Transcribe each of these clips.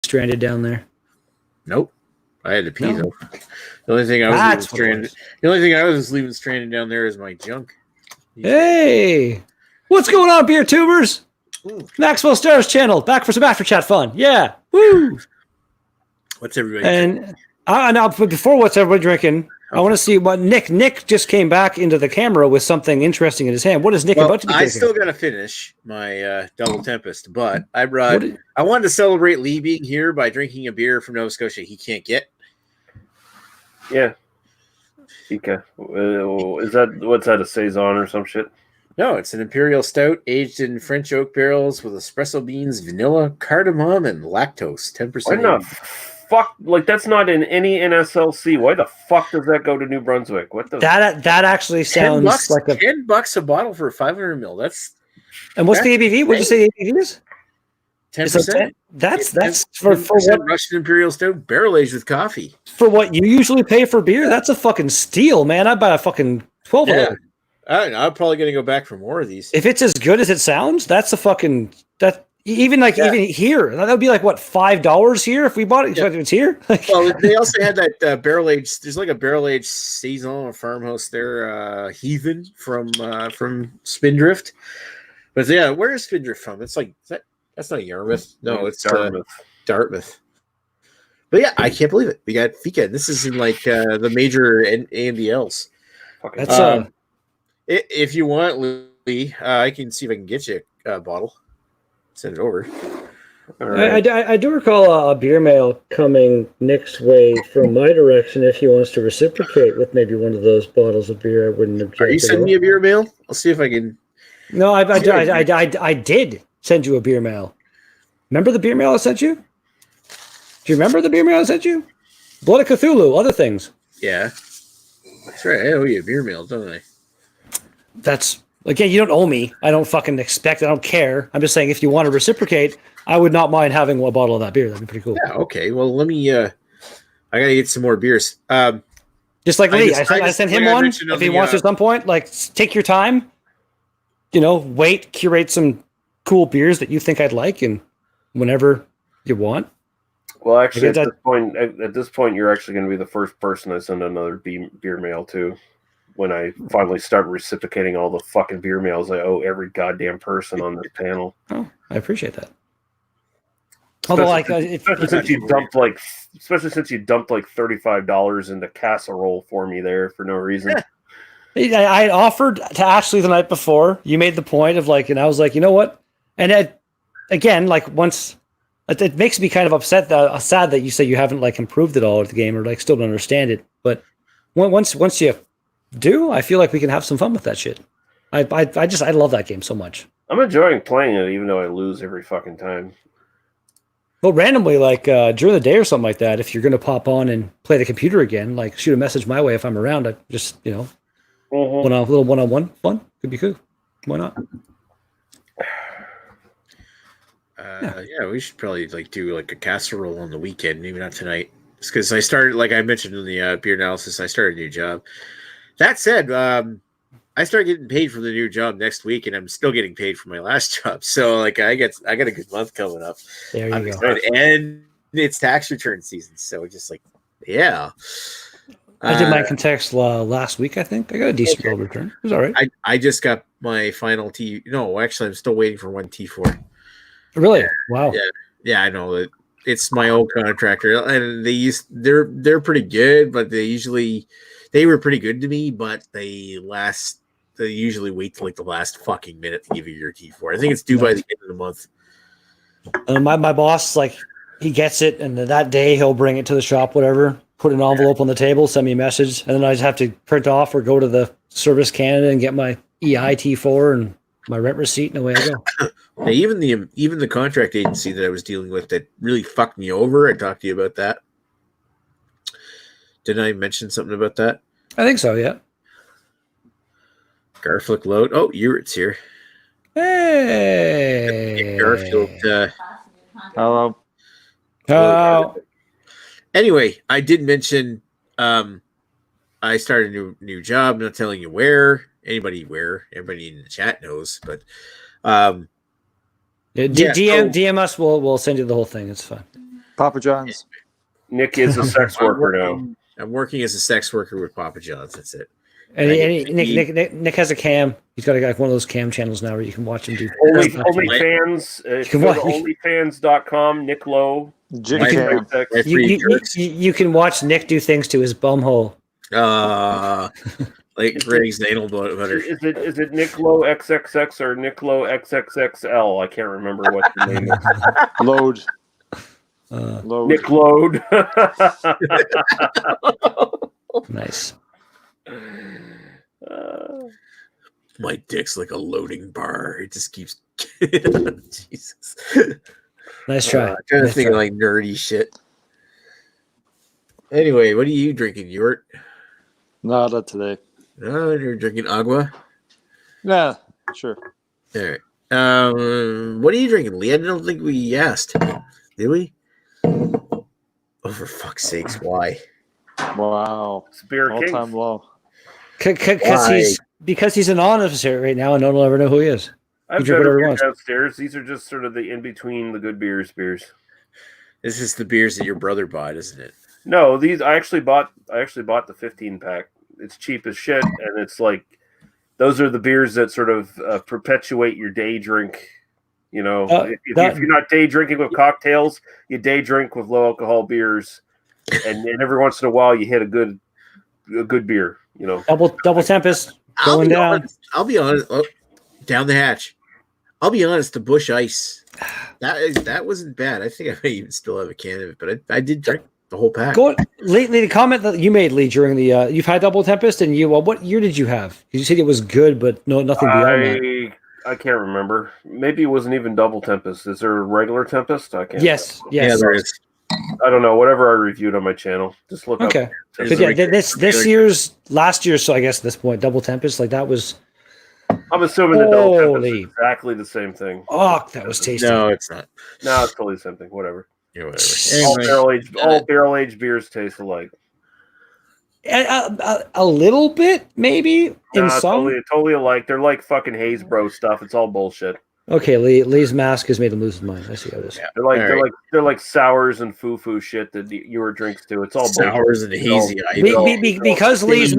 stranded down there? Nope. I had to pee No. though. The only thing I was leaving stranded. The only thing I was leaving stranded down there is my junk. Hey, what's going on, beer tubers? Maxwell Stars channel back for some after chat fun. Yeah, woo! What's everybody? And now, before what's everybody drinking? I want to see what Nick just came back into the camera with something interesting in his hand. What is Nick about to be drinking? I still got to finish my Double Tempest, but I wanted to celebrate Lee being here by drinking a beer from Nova Scotia he can't get. Yeah. Fika. Is that, what's that, a Saison or some shit? No, it's an Imperial Stout aged in French oak barrels with espresso beans, vanilla, cardamom, and lactose. 10%. Why not? Fuck, like that's not in any NSLC. Why the fuck does that go to New Brunswick? What the that actually sounds like $10 a bottle for 500 ml. And what's the ABV? What did you say the ABV is? 10%. That's for what Russian Imperial Stout barrel aged with coffee. For what you usually pay for beer, that's a fucking steal, man. I'd buy a fucking 12 of them. I don't know. I'm probably gonna go back for more of these. If it's as good as it sounds, that's a fucking even here, that would be like what, $5 here if we bought it. If it's here. Well, they also had that barrel aged. There's like a barrel aged saison or farmhouse there, Heathen from Spindrift. But yeah, where is Spindrift from? It's like that's not Yarmouth. No, it's Dartmouth. But yeah, I can't believe it. We got Fika. This is in like the major AMBLs. That's if you want, Lee, I can see if I can get you a bottle. Send it over. Right. I do recall a beer mail coming Nick's way from my direction if he wants to reciprocate with maybe one of those bottles of beer. I wouldn't object. Are you sending me a beer mail? I'll see if I can. No, I did send you a beer mail. Remember the beer mail I sent you? Do you remember the beer mail I sent you? Blood of Cthulhu, other things. Yeah. That's right. I owe you a beer mail, don't I? That's, again, you don't owe me. I don't fucking expect. I don't care. I'm just saying if you want to reciprocate, I would not mind having a bottle of that beer. That'd be pretty cool. Yeah, okay. Well, let me, I got to get some more beers. Just like Lee, I sent him one. If he wants at some point, like, take your time, wait, curate some cool beers that you think I'd like, and whenever you want. Well, actually, at this point, you're actually going to be the first person I send another beer mail to. When I finally start reciprocating all the fucking beer mails I owe every goddamn person on this panel. Oh, I appreciate that. Especially since you dumped like $35 into casserole for me there for no reason. I offered to Ashley the night before. You made the point of and I was like, you know what? And again, once it makes me kind of sad that you say you haven't improved at all at the game or still don't understand it. But once you do, I feel like we can have some fun with that shit. I love that game so much. I'm enjoying playing it even though I lose every fucking time. Well, randomly, during the day or something like that, if you're going to pop on and play the computer again, shoot a message my way if I'm around. I just, a little one-on-one fun. Could be cool. Why not? Yeah, we should probably do a casserole on the weekend, maybe not tonight. It's because I started, like I mentioned in the beer analysis, I started a new job. That said, I start getting paid for the new job next week, and I'm still getting paid for my last job. So I got a good month coming up. There you go. And it's tax return season, so just yeah. I did my tax last week. I think I got a decent bill return. It was all right. I just got my final T. No, actually, I'm still waiting for one T4. Really? Wow. Yeah, I know that. It's my old contractor, and they're pretty good, but they were pretty good to me, but they usually wait till the last fucking minute to give you your T4. I think it's due by the end of the month. My boss, he gets it, and that day he'll bring it to the shop, whatever, put an envelope on the table, send me a message, and then I just have to print off or go to the Service Canada and get my EI T4 and my rent receipt, and away I go. Now, even the contract agency that I was dealing with that really fucked me over, I talked to you about that. Didn't I mention something about that? I think so, yeah. Garflick load. Oh, Urit's here. Hey. Garfield. Hello. Anyway, I did mention I started a new job. I'm not telling you where. Everybody in the chat knows, but DM us. We'll send you the whole thing. It's fine. Papa John's. Nick is a sex worker now. I'm working as a sex worker with Papa John's. That's it. And Nick has a cam. He's got like one of those cam channels now where you can watch him do. OnlyFans. You can watch OnlyFans.com. Nick Lowe. You can watch Nick do things to his bumhole. Like Greg's anal butter. Is it Nick Lowe XXX or Nick Lowe XXXL? I can't remember what the name is. Load. Nick Load. Nice. My dick's like a loading bar. It just keeps. Jesus. Nice try. I'm trying to think of like nerdy shit. Anyway, what are you drinking, Yort? No, not today. Oh, you're drinking agua? Yeah, sure. All right. What are you drinking, Lee? I don't think we asked. Did we? Oh, for fuck's sakes, why? Wow. Spirit All time low. Because he's an officer right now and no one will ever know who he is. I've got beers downstairs. These are just sort of the in between the good beers. This is the beers that your brother bought, isn't it? No, these I actually bought the 15 pack. It's cheap as shit, and it's like those are the beers that sort of perpetuate your day drink. You know, if you're not day drinking with cocktails, you day drink with low alcohol beers, and every once in a while you hit a good beer. You know, double Tempest going down. I'll be honest. Oh, down the hatch. I'll be honest. The Bush Ice, that wasn't bad. I think I may even still have a can of it, but I did drink the whole pack. Lately, the comment that you made, Lee, during the you've had Double Tempest, and what year did you have? You said it was good, but nothing beyond that. I can't remember. Maybe it wasn't even Double Tempest. Is there a regular Tempest? I can't. Yes. Yeah, there is. I don't know. Whatever I reviewed on my channel, just look up. Okay. But yeah, last year. So I guess at this point, Double Tempest, like that was. I'm assuming that Double Tempest is exactly the same thing. Oh, that was tasty. No, it's not. No, it's totally the same thing. Whatever. Yeah, whatever. Anyway, all barrel aged beers taste alike. A little bit, maybe in some. Totally alike. They're like fucking Haze Bro stuff. It's all bullshit. Okay, Lee's mask has made him lose his mind. I see how this. Yeah, they're like sours and foo shit that your drinks do. It's all sours bullshit. and hazy. Because Lee's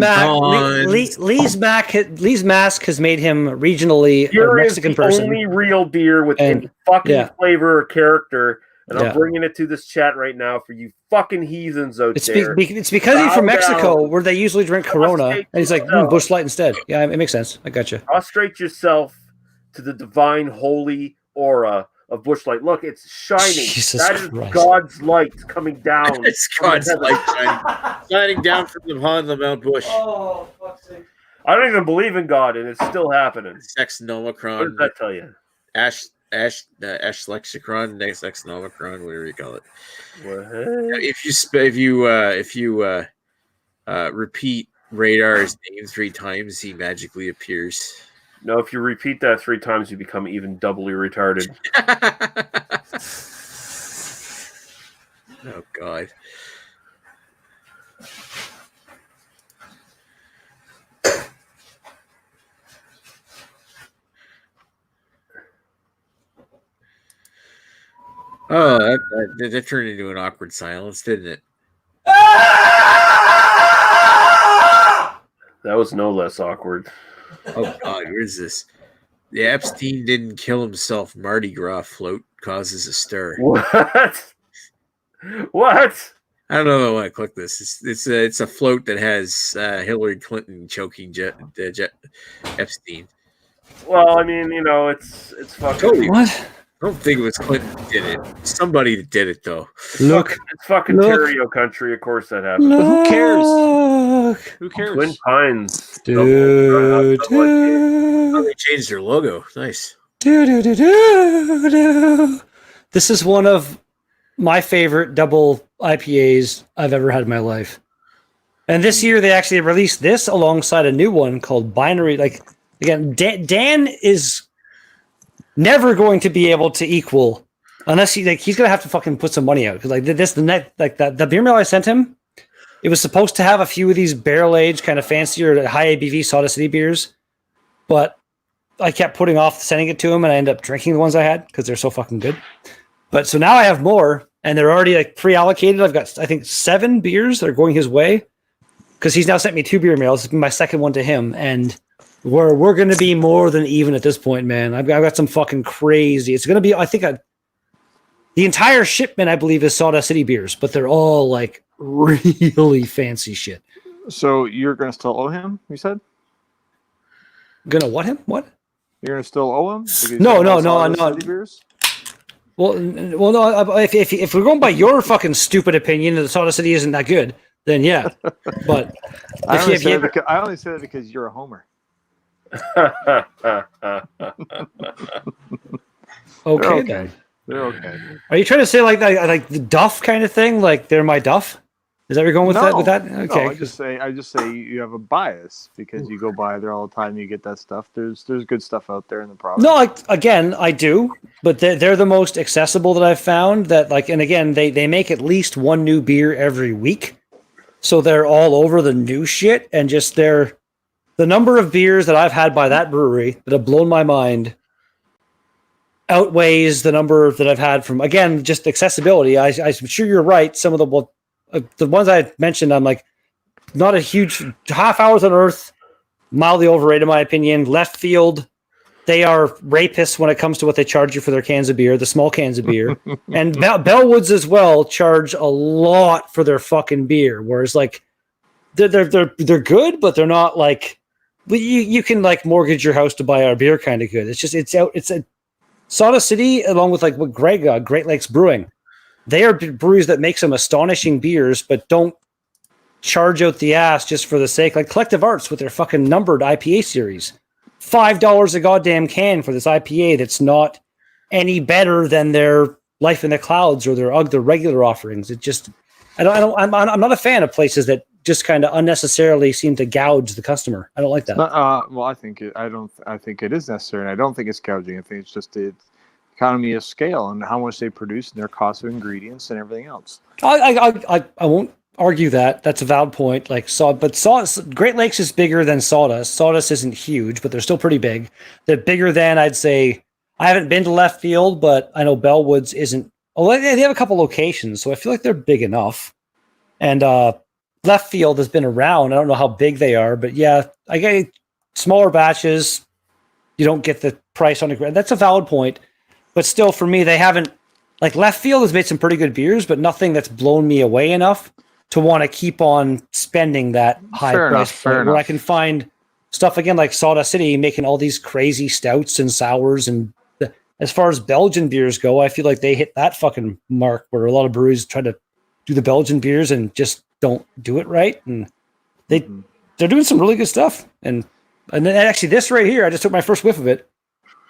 mask has made him regionally a Mexican person. Only real beer with any fucking flavor or character. And I'm bringing it to this chat right now for you fucking heathens out there. It's because he's from Mexico, where they usually drink Corona, and he's like Busch Light instead. Yeah, it makes sense. I got you. Prostrate yourself to the divine, holy aura of Busch Light. Look, it's shining. Jesus that is Christ. God's light coming down. It's God's light shining down from the pond of Mount Busch. Oh, fuck's sake. I don't even believe in God, and it's still happening. Sex Nomicron. What does that tell you? Ash Lexicron, next X Nomicron, whatever you call it. What? If you repeat Radar's name 3 times, he magically appears. No, if you repeat that 3 times, you become even doubly retarded. Oh God. Oh, that turned into an awkward silence, didn't it? That was no less awkward. Oh God, where's this? The Epstein didn't kill himself. Mardi Gras float causes a stir. What? What? I don't know if I want to click this. It's a float that has Hillary Clinton choking Epstein. Well, I mean, you know, it's fucking. What? I don't think it was Clinton that did it. Somebody did it though. Look, it's fucking Ontario country. Of course that happened. But who cares? Who cares? Twin Pines. They changed their logo. Nice. This is one of my favorite double IPAs I've ever had in my life. And this year they actually released this alongside a new one called Binary. Like again, Dan is never going to be able to equal unless he's gonna have to fucking put some money out because the beer mill I sent him, it was supposed to have a few of these barrel aged kind of fancier high ABV Soda City beers, but I kept putting off sending it to him and I ended up drinking the ones I had because they're so fucking good. But so now I have more and they're already like pre-allocated. I've got I think 7 beers that are going his way because he's now sent me 2 beer mails. It's my second one to him, and we're going to be more than even at this point, man. I've got some fucking crazy. It's going to be, I think, the entire shipment, I believe, is Sawdust City beers, but they're all like really fancy shit. So you're going to still owe him, you said? Gonna what him? What? You're going to still owe him? No, I'm not. City beers? Well, no. If we're going by your fucking stupid opinion that the Sawdust City isn't that good, then yeah. But I only say that because you're a homer. Okay, then. They're okay. Are you trying to say like the Duff kind of thing? Like they're my Duff? Is that where you're going with that? With that? Okay. No, I just say you have a bias because you go by there all the time. You get that stuff. There's good stuff out there in the province. No, again, I do, but they're the most accessible that I've found. That like, and again, they make at least one new beer every week, so they're all over the new shit, and just the number of beers that I've had by that brewery that have blown my mind outweighs the number that I've had from, again, just accessibility. I'm sure you're right. Some of the ones I mentioned, I'm like, not a huge Half Hours on Earth, mildly overrated in my opinion. Left Field, they are rapists when it comes to what they charge you for their cans of beer, the small cans of beer. And Bellwoods as well charge a lot for their fucking beer. Whereas like they're good, but they're not like you can like mortgage your house to buy our beer kind of good. It's a Sawdust City, along with like what Great Lakes Brewing, they are breweries that make some astonishing beers, but don't charge out the ass just for the sake. Like Collective Arts with their fucking numbered IPA series, $5 a goddamn can for this IPA that's not any better than their Life in the Clouds or their regular offerings. It just, I'm not a fan of places that just kind of unnecessarily seem to gouge the customer. I don't like that. Well, I think it is necessary, and I don't think it's gouging. I think it's just the economy of scale and how much they produce and their cost of ingredients and everything else. I won't argue that. That's a valid point. Great Lakes is bigger than Sawdust. Sawdust isn't huge, but they're still pretty big. They're bigger than, I'd say, I haven't been to Left Field, but I know Bellwoods isn't. Oh, they have a couple locations, so I feel like they're big enough. And Left Field has been around. I don't know how big they are, but yeah, I get smaller batches. You don't get the price on the ground. That's a valid point. But still, for me, they haven't, like Left Field has made some pretty good beers, but nothing that's blown me away enough to want to keep on spending that high price point where I can find stuff again like Sawdust City making all these crazy stouts and sours. And as far as Belgian beers go, I feel like they hit that fucking mark where a lot of breweries try to do the Belgian beers and just don't do it right. And they're doing some really good stuff. And then actually this right here, I just took my first whiff of it.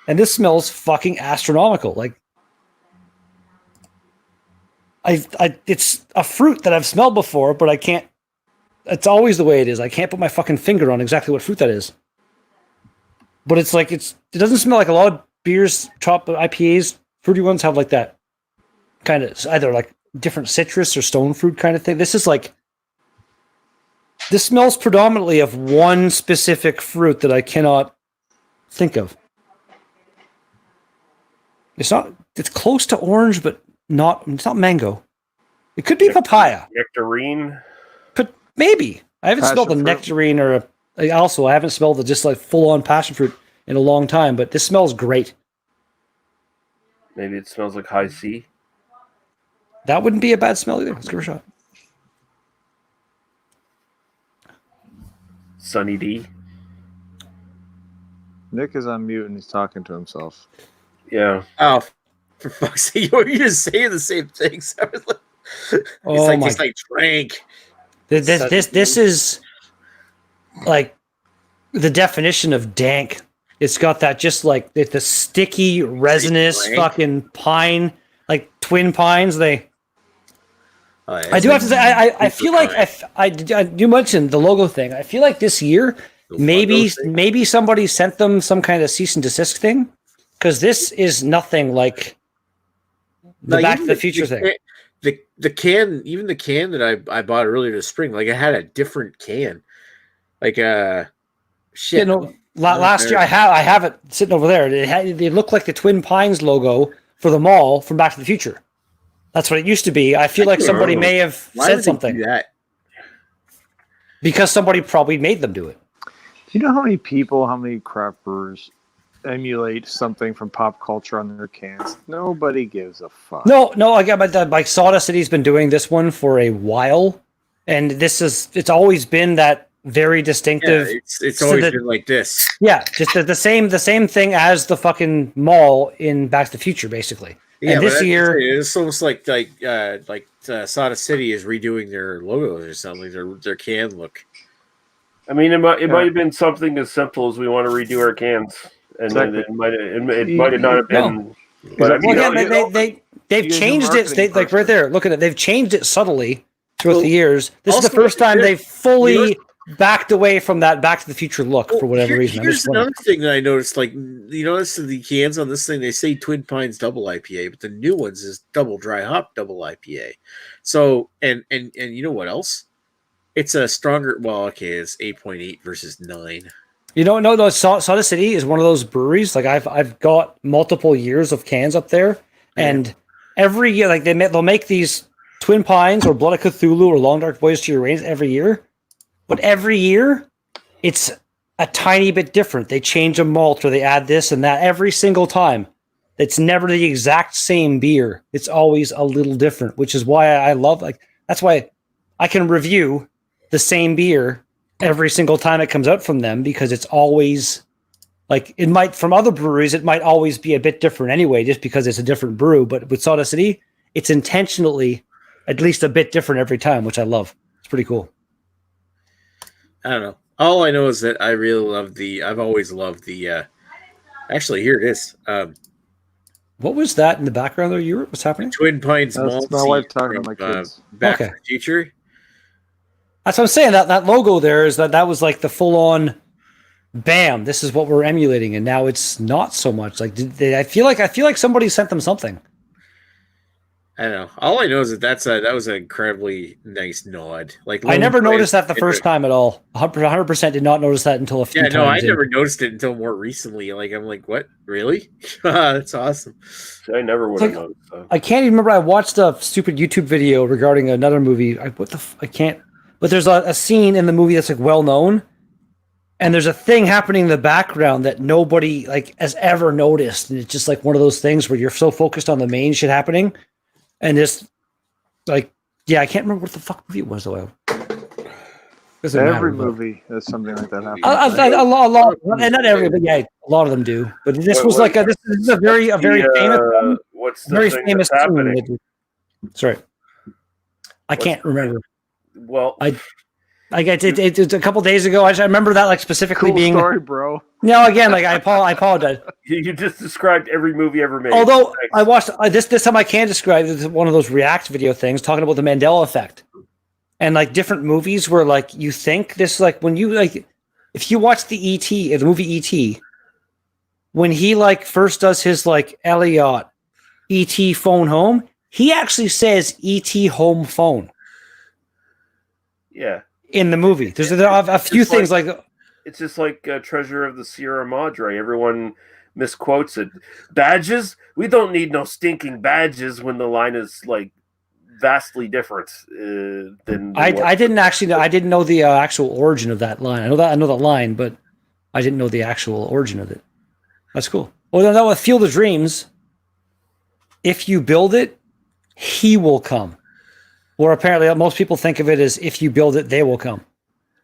And this smells fucking astronomical. Like, it's a fruit that I've smelled before, but I can't. It's always the way it is. I can't put my fucking finger on exactly what fruit that is. But it's like it doesn't smell like a lot of beers, top IPAs, fruity ones have like that kind of either like different citrus or stone fruit kind of thing. This smells predominantly of one specific fruit that I cannot think of. It's close to orange, but it's not mango. It could be papaya. Nectarine. But maybe. I haven't smelled a nectarine I haven't smelled just like full on passion fruit in a long time, but this smells great. Maybe it smells like high C. That wouldn't be a bad smell either. Let's give it a shot. Sunny D. Nick is on mute and he's talking to himself. Yeah. Oh, for fuck's sake! You're just saying the same things. I was like, he's like drank. This is like the definition of dank. It's got that just like the sticky, resinous fucking pine, like twin pines. I do have to say, I feel like you mentioned the logo thing. I feel like this year, maybe somebody sent them some kind of cease and desist thing, because this is nothing like the Back to the Future thing. The can, even the can that I bought earlier this spring, like I had a different can, like shit. Last year I have it sitting over there. It looked like the Twin Pines logo for the mall from Back to the Future. That's what it used to be. I feel like somebody may have Why said would they something do that? because somebody probably made them do it. Do you know how many craft brewers emulate something from pop culture on their cans? Nobody gives a fuck. No, I got like Soda City's been doing this one for a while, and it's always been that very distinctive. Yeah, it's always been like this. Yeah, just the same thing as the fucking mall in Back to the Future, basically. Yeah, and this year it's almost like Soda City is redoing their logos or something, their can look. I mean, it might have been something as simple as we want to redo our cans, and Exactly. it might have not have been. No. But I mean, Well, again, they've changed it. Like right there, look at it. They've changed it subtly throughout the years. This is the first time they've fully backed away from that Back to the Future look for whatever reason. Here's another thing that I noticed. Like, you notice the cans on this thing, they say Twin Pines Double IPA, but the new ones is Double Dry Hop Double IPA. So, and you know what else? It's a stronger. Well, okay, it's 8.8 versus 9. You don't know, no, Soda City is one of those breweries. Like I've got multiple years of cans up there, and every year, like they'll make these Twin Pines or Blood of Cthulhu or Long Dark Voyage to Your Reigns every year. But every year, it's a tiny bit different. They change a malt or they add this and that every single time. It's never the exact same beer. It's always a little different, which is why I love, like, that's why I can review the same beer every single time it comes out from them, because it's always, like, it might, from other breweries, it might always be a bit different anyway, just because it's a different brew. But with Soda City, it's intentionally at least a bit different every time, which I love. It's pretty cool. I don't know. All I know is that I really love I've always loved the. Actually, here it is. What was that in the background there? What's happening? Twin Pines That's Malt my wife Seed talking from, to my kids. Back to the Future. That's what I'm saying. That logo there is that was like the full on, bam. This is what we're emulating, and now it's not so much. Like I feel like somebody sent them something. I don't know. All I know is that was an incredibly nice nod. Like, I never noticed that the first time at all. 100% did not notice that until a few times. Yeah, no, I never noticed it until more recently. Like, I'm like, what? Really? That's awesome. I never would have noticed that. I can't even remember. I watched a stupid YouTube video regarding another movie. I can't. But there's a scene in the movie that's like well known, and there's a thing happening in the background that nobody like has ever noticed, and it's just like one of those things where you're so focused on the main shit happening. And just like, yeah, I can't remember what the fuck movie it was though. Every movie has something like that happen. A lot, and not every, but yeah, a lot of them do. But this was like this is a very famous one. What's the very thing famous that's happening? scene. Sorry, I can't remember. Well, I get it's a couple days ago. I remember that like specifically cool being story, bro. No, again, like I apologize. You just described every movie ever made. Although I watched this time, I can describe it as one of those React video things talking about the Mandela effect and like different movies where like you think this, like when you like if you watch the movie E.T. when he like first does his like Elliot E.T. phone home, he actually says E.T. home phone. Yeah. In the movie, there are a few things like it's just like Treasure of the Sierra Madre. Everyone misquotes it. Badges? We don't need no stinking badges when the line is like vastly different than. I didn't know the actual origin of that line. I know that line, but I didn't know the actual origin of it. That's cool. Well, now with Field of Dreams, if you build it, he will come. Or apparently most people think of it as if you build it, they will come.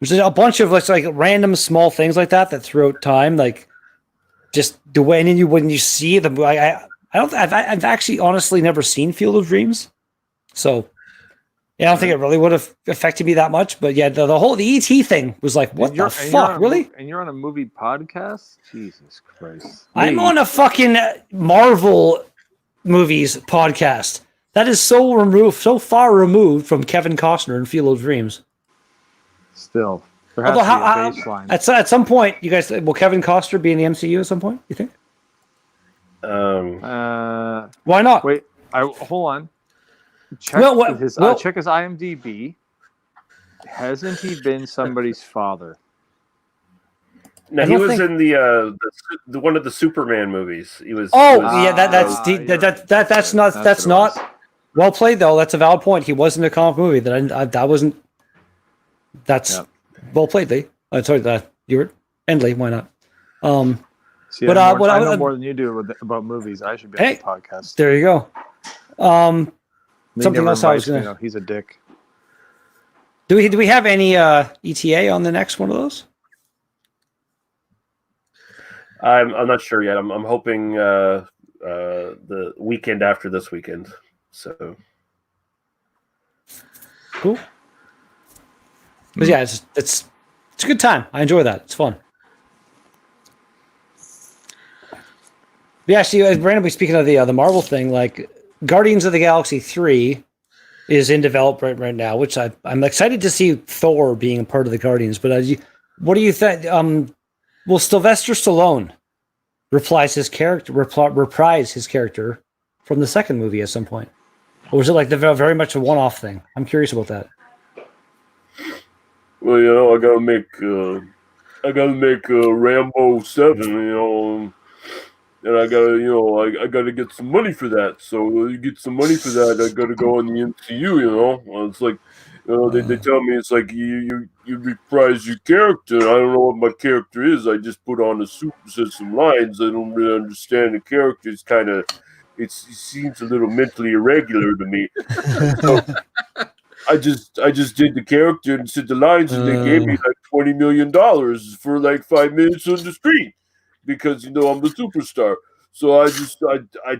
There's a bunch of like random small things like that throughout time, like just the way, and then when you see them, I've actually honestly never seen Field of Dreams. So yeah, I don't think it really would have affected me that much, but yeah, the whole ET thing was like, what the fuck, really? And you're on a movie podcast? Jesus Christ. I'm on a fucking Marvel movies podcast. That is so far removed from Kevin Costner and Field of Dreams. Still, there has to be a baseline. At some point, you guys, will Kevin Costner be in the MCU at some point? You think? Why not? Wait, hold on. Check his IMDb. Hasn't he been somebody's father? No, he was in the one of the Superman movies. He was. Oh, yeah, that's not. Well played, though. That's a valid point. He wasn't a comic movie. That wasn't. That's well played, Lee. Sorry, you were Endley. Why not? See, but I know more than you do about movies. I should be on the podcast. There you go. Something else I was going to. He's a dick. Do we have any ETA on the next one of those? I'm not sure yet. I'm hoping the weekend after this weekend. So cool. But yeah, it's a good time. I enjoy that. It's fun. Yeah, actually, randomly speaking of the Marvel thing, like Guardians of the Galaxy 3 is in development right now, which I'm excited to see Thor being a part of the Guardians. But what do you think? Will Sylvester Stallone reprise his character from the second movie at some point, or is it like very much a one-off thing? I'm curious about that. Well, I gotta make Rambo 7, and I gotta, I gotta get some money for that. So you get some money for that, I gotta go on the MCU. It's like, they tell me it's like you reprise your character. I don't know what my character is. I just put on a suit and said some lines. I don't really understand the character. It's kind of, it seems a little mentally irregular to me. So I just did the character and said the lines, and they gave me like $20 million for like 5 minutes on the screen. Because I'm the superstar, so I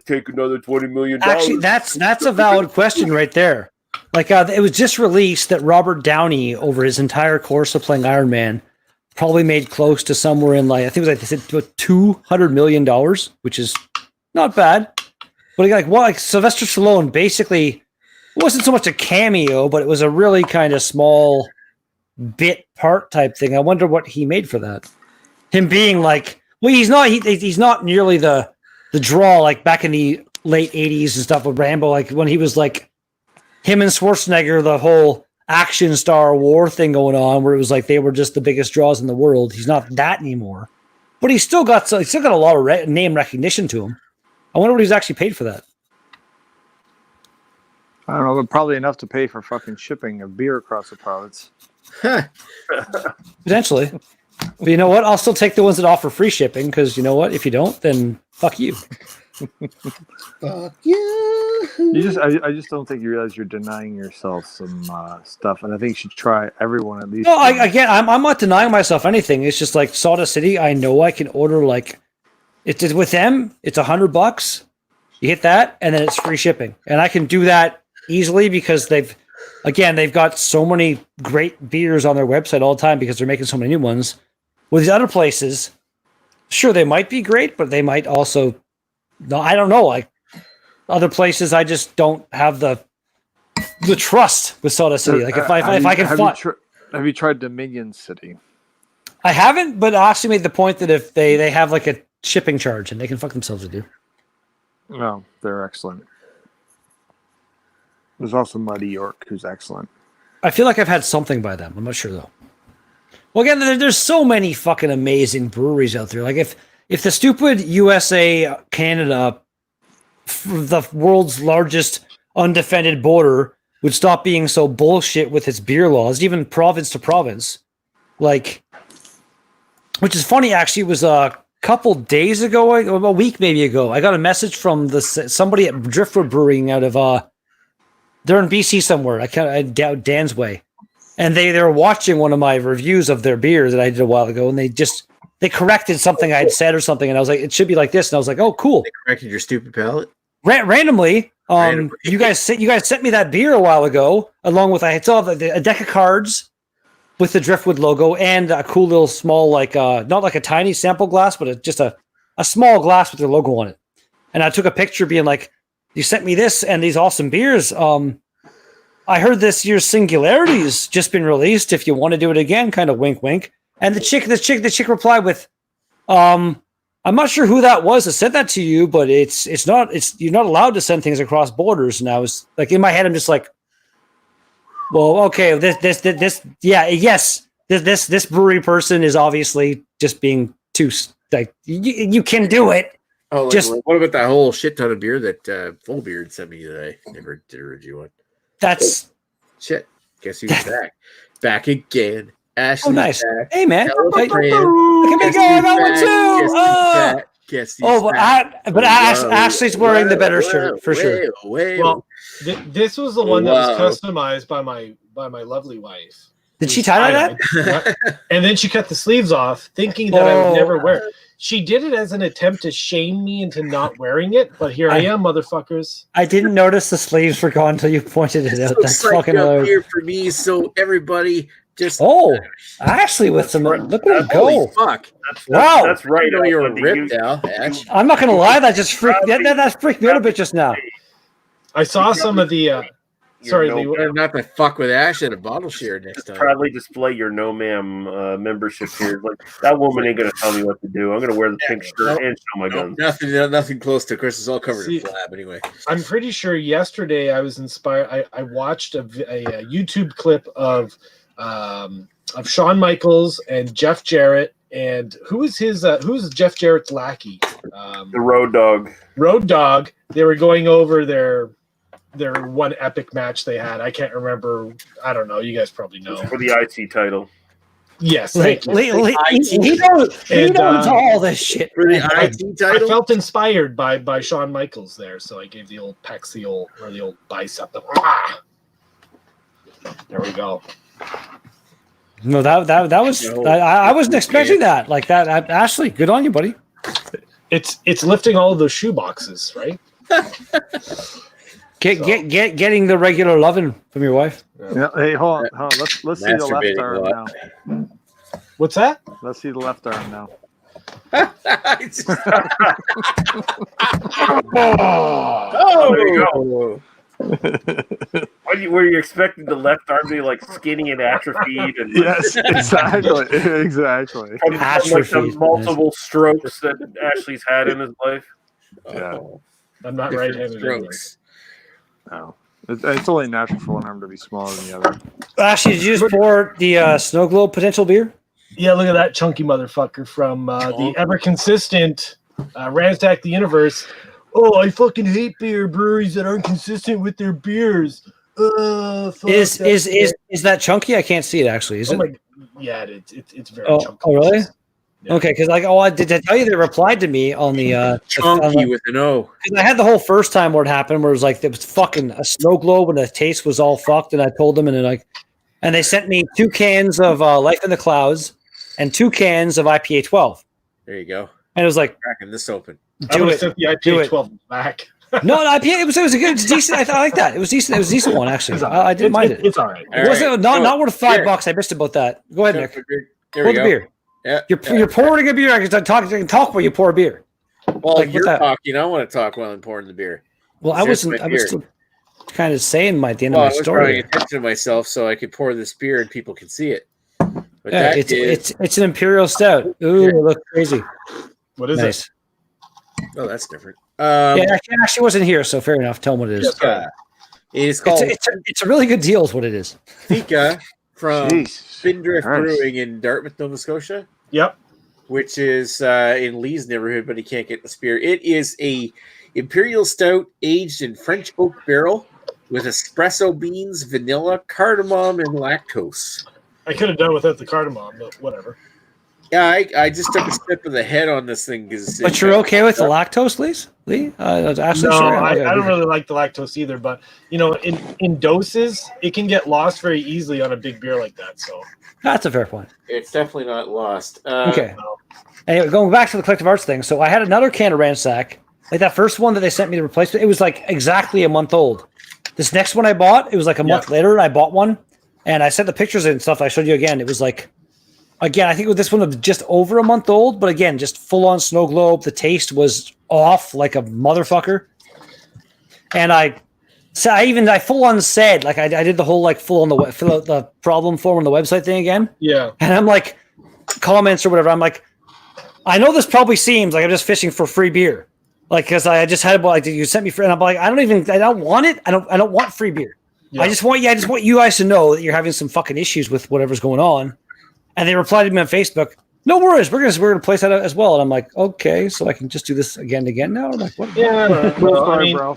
take another $20 million. Actually, that's a valid question right there. Like it was just released that Robert Downey, over his entire course of playing Iron Man, probably made close to somewhere in like, I think it was like they said $200 million, which is not bad. But like Sylvester Stallone basically, it wasn't so much a cameo, but it was a really kind of small bit part type thing. I wonder what he made for that. Him being like. Well, he's not nearly the draw like back in the late 80s and stuff with Rambo, like when he was like him and Schwarzenegger, the whole action star war thing going on, where it was like they were just the biggest draws in the world. He's not that anymore, but he's still got a lot of name recognition to him. I wonder what he's actually paid for that. I don't know, but probably enough to pay for fucking shipping of beer across the province. Potentially. But you know what? I'll still take the ones that offer free shipping, because you know what? If you don't, then fuck you. Fuck you. I just don't think you realize you're denying yourself some stuff, and I think you should try everyone at least. No, I'm not denying myself anything. It's just like Sawdust City. I know I can order like it's with them. It's $100. You hit that, and then it's free shipping, and I can do that easily because they've got so many great beers on their website all the time because they're making so many new ones. With these other places, sure, they might be great, but they might also, no, I don't know. Like other places, I just don't have the trust with Sawdust City. Like if I can find, have you tried Dominion City? I haven't, but I actually made the point that if they have like a shipping charge and they can fuck themselves to do. No, they're excellent. There's also Muddy York, who's excellent. I feel like I've had something by them. I'm not sure though. Well, again, there's so many fucking amazing breweries out there. Like if the stupid USA, Canada, the world's largest undefended border, would stop being so bullshit with its beer laws, even province to province, like, which is funny. Actually, it was a couple days ago, a week maybe ago, I got a message from somebody at Driftwood Brewing out of they're in BC somewhere. I doubt Dan's Way. And they were watching one of my reviews of their beer that I did a while ago, and they corrected something I had said or something, and I was like, it should be like this, and I was like, oh, cool. They corrected your stupid palate. Randomly, you guys sent me that beer a while ago, along with I saw a deck of cards with the Driftwood logo and a cool little small, like not like a tiny sample glass, but just a small glass with their logo on it. And I took a picture, being like, you sent me this and these awesome beers. I heard this year's Singularity's just been released. If you want to do it again, kind of wink, wink. And the chick replied with, I'm not sure who that was that said that to you, but you're not allowed to send things across borders. And I was like, in my head, I'm just like, well, okay, this brewery person is obviously just being too like, you can do it, Oh, Just- what about that whole shit ton of beer that Full Beard sent me today? Never did a review on. That's Shit. Guess who's back? Back again. Ashley's nice. back. Hey, man. Ella Hey, Fran. look at me Guess go. I who's got one back? too. Guess who's back? Guess who's Oh, back? but Ashley's wearing the better shirt for sure. Well, this was the one that was customized by my lovely wife. Did she tie that? And then she cut the sleeves off, thinking that I would never wear it. She did it as an attempt to shame me into not wearing it, but here I am, motherfuckers. I didn't notice the sleeves were gone until you pointed it out. That's Looks fucking like a hilarious. beer for me, so everybody just Ashley with some look at him holy go. fuck. Wow. That's right. I know you were Andy. ripped now, Ash. I'm not gonna lie, that just freaked that freaked me out a bit just now. I saw some of the sorry, Lee. Better not to fuck with Ash at a bottle share next Just time. proudly display your no ma'am membership here. Like that woman ain't gonna tell me what to do. I'm gonna wear the pink shirt and show my guns. Nothing close to. Of course, it's all covered in flab anyway. I'm pretty sure yesterday I was inspired. I watched a YouTube clip of Shawn Michaels and Jeff Jarrett, and who's Jeff Jarrett's lackey? The Road Dogg. Road Dogg. They were going over their one epic match they had. I can't remember. I don't know. You guys probably know. For the IC title. Yes, thank you. He knows all this shit. For the IT I title? felt inspired by Shawn Michaels there, so I gave the old pecs, the old bicep. There we go. No, that was I wasn't expecting that. Like that, Ashley. Good on you, buddy. It's lifting all of those shoe boxes, right? Getting the regular loving from your wife. Yeah. Hey, hold on. Let's see the left Masturbating arm a lot. now. What's that? Let's see the left arm now. Oh, there you go. Were you expecting the left arm to be like skinny and atrophied? And Yes, exactly. From like the multiple strokes that Ashley's had in his life. Yeah. I'm not right-handed. Strokes. No. It's only natural for one arm to be smaller than the other. Ashley, did you just pour the Snow Globe potential beer? Yeah, look at that chunky motherfucker from the ever consistent Ransack the Universe. Oh, I fucking hate beer breweries that aren't consistent with their beers. Is that chunky? I can't see it actually. Is it? Yeah, it's very chunky. Oh, really? Yeah. Okay, because I did I tell you they replied to me on the Chunky with an O. Because I had the whole first time where it happened, where it was like it was fucking a snow globe and the taste was all fucked, and I told them, and they sent me 2 cans of Life in the Clouds and 2 cans of IPA 12. There you go. And it was like, Cracking this open. do it. The IPA 12 back. No, IPA. It was a good, decent. I like that. It was decent. It was a decent one actually. I didn't mind it. It's all right. It wasn't not worth $5. I missed about that. Go ahead, Nick. There Pour we the go. beer. Yeah. You're pouring a beer. I can talk while you pour a beer. Well, Like, you're what that- talking. I want to talk while I'm pouring the beer. Well, I Here's was my beer. still kind of saying at the end Well, I of my was story. drawing attention to myself so I could pour this beer and people can see it. But Yeah, that it's an imperial stout. Ooh, it looks crazy. What is Nice. it? Oh, that's different. Yeah, actually wasn't here, so fair enough. Tell him what it is. It's called It's a really good deal, is what it is. Fika from Jeez. Spindrift Nice. Brewing in Dartmouth, Nova Scotia, Yep. which is in Lee's neighborhood, but he can't get the spear. It is a imperial stout aged in French oak barrel with espresso beans, vanilla, cardamom, and lactose. I could have done without the cardamom, but whatever. Yeah, I just took a sip of the head on this thing because. But you're okay with the lactose, Lee? Ashley, No, sure. I don't really like the lactose either, but in doses, it can get lost very easily on a big beer like that. So That's a fair point. It's definitely not lost. Okay. Anyway, going back to the collective arts thing. So I had another can of Ransack, like that first one that they sent me to replace. It was like exactly a month old. This next one I bought, it was like a month later. I bought one, and I sent the pictures and stuff. I showed you again. It was like, again, I think with this one was just over a month old, but again, just full on snow globe. The taste was off like a motherfucker, and I full on said like I did the whole like full on the fill out the problem form on the website thing again. yeah, And I'm like, comments or whatever. I'm like, I know this probably seems like I'm just fishing for free beer, like because I just had like you sent me free, and I'm like, I don't want it. I don't want free beer. Yeah. I just want you guys to know that you're having some fucking issues with whatever's going on. And they replied to me on Facebook. no worries. We're gonna place that as well. And I'm like, okay, so I can just do this again and again now. I'm like, what? Yeah, well, I mean, bro.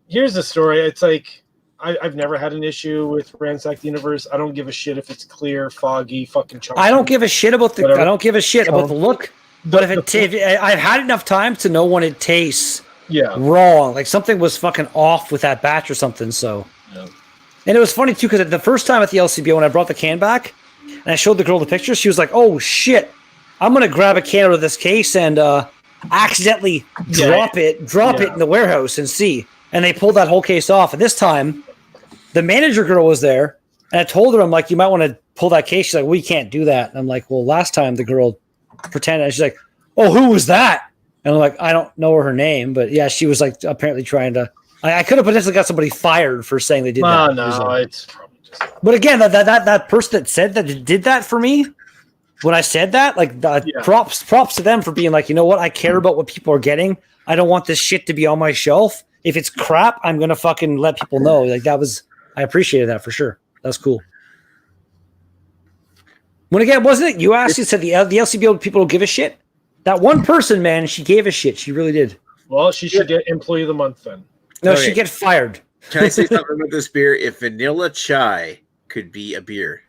here's the story. It's like I've never had an issue with Ransacked Universe. I don't give a shit if it's clear, foggy, fucking chunky. I don't give a shit about the. Whatever. I don't give a shit about the look. But if I've had enough time to know when it tastes wrong, like something was fucking off with that batch or something. So, and it was funny too because the first time at the LCBO when I brought the can back and I showed the girl the picture, she was like, "Oh shit, I'm gonna grab a can out of this case and accidentally drop it in the warehouse and see." And they pulled that whole case off. And this time, the manager girl was there, and I told her, "I'm like, you might want to pull that case." She's like, "We can't do that." And I'm like, "Well, last time the girl pretended." And she's like, "Oh, who was that?" And I'm like, "I don't know her name, but yeah, she was like apparently trying to." I could have potentially got somebody fired for saying they did that. No, it's probably just. But again, that person that said that did that for me when I said that, like, props to them for being like, you know what, I care about what people are getting. I don't want this shit to be on my shelf. If it's crap, I'm gonna fucking let people know. Like I appreciated that for sure. That's cool. When again, wasn't it you actually said the LCBO people don't give a shit? That one person, man, she gave a shit. She really did. Well, she should get Employee of the Month then. No, she'd get fired. Can I say something about this beer? If vanilla chai could be a beer,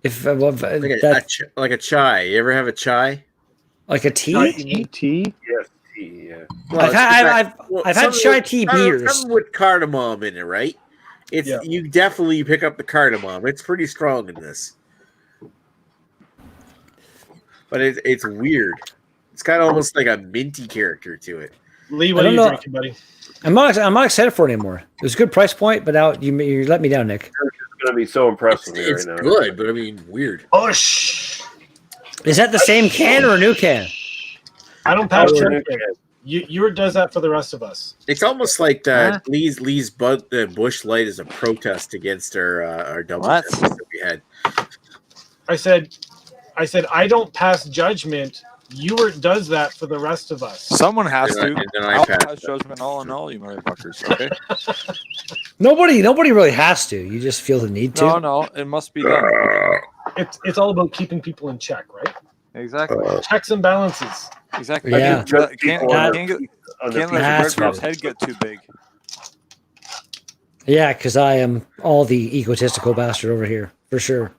If like a chai, you ever have a chai? Like a tea? Tea? Yes, tea. Yeah. Well, I've had chai tea beers. Something with cardamom in it, right? It's you definitely pick up the cardamom. It's pretty strong in this, but it's weird. It's kind of almost like a minty character to it. Lee, what are you drinking, buddy? I'm not excited for it anymore. It was a good price point, but now you let me down, Nick. It's going to be so impressive right now. It's good, but I mean weird. Oh shh! Is that the same can or a new can? I don't pass check. You does that for the rest of us. It's almost like Lee's Bush Light is a protest against our double tests that we had. I said I don't pass judgment. Ewart does that for the rest of us. Someone has to. And then I I'll pass pass judgment all in all, you motherfuckers. Okay. Nobody really has to. You just feel the need to. No, it must be done. It's all about keeping people in check, right? Exactly. Checks and balances. Exactly. Yeah. Can't let the Redbeard's head get too big. Yeah, because I am all the egotistical bastard over here for sure.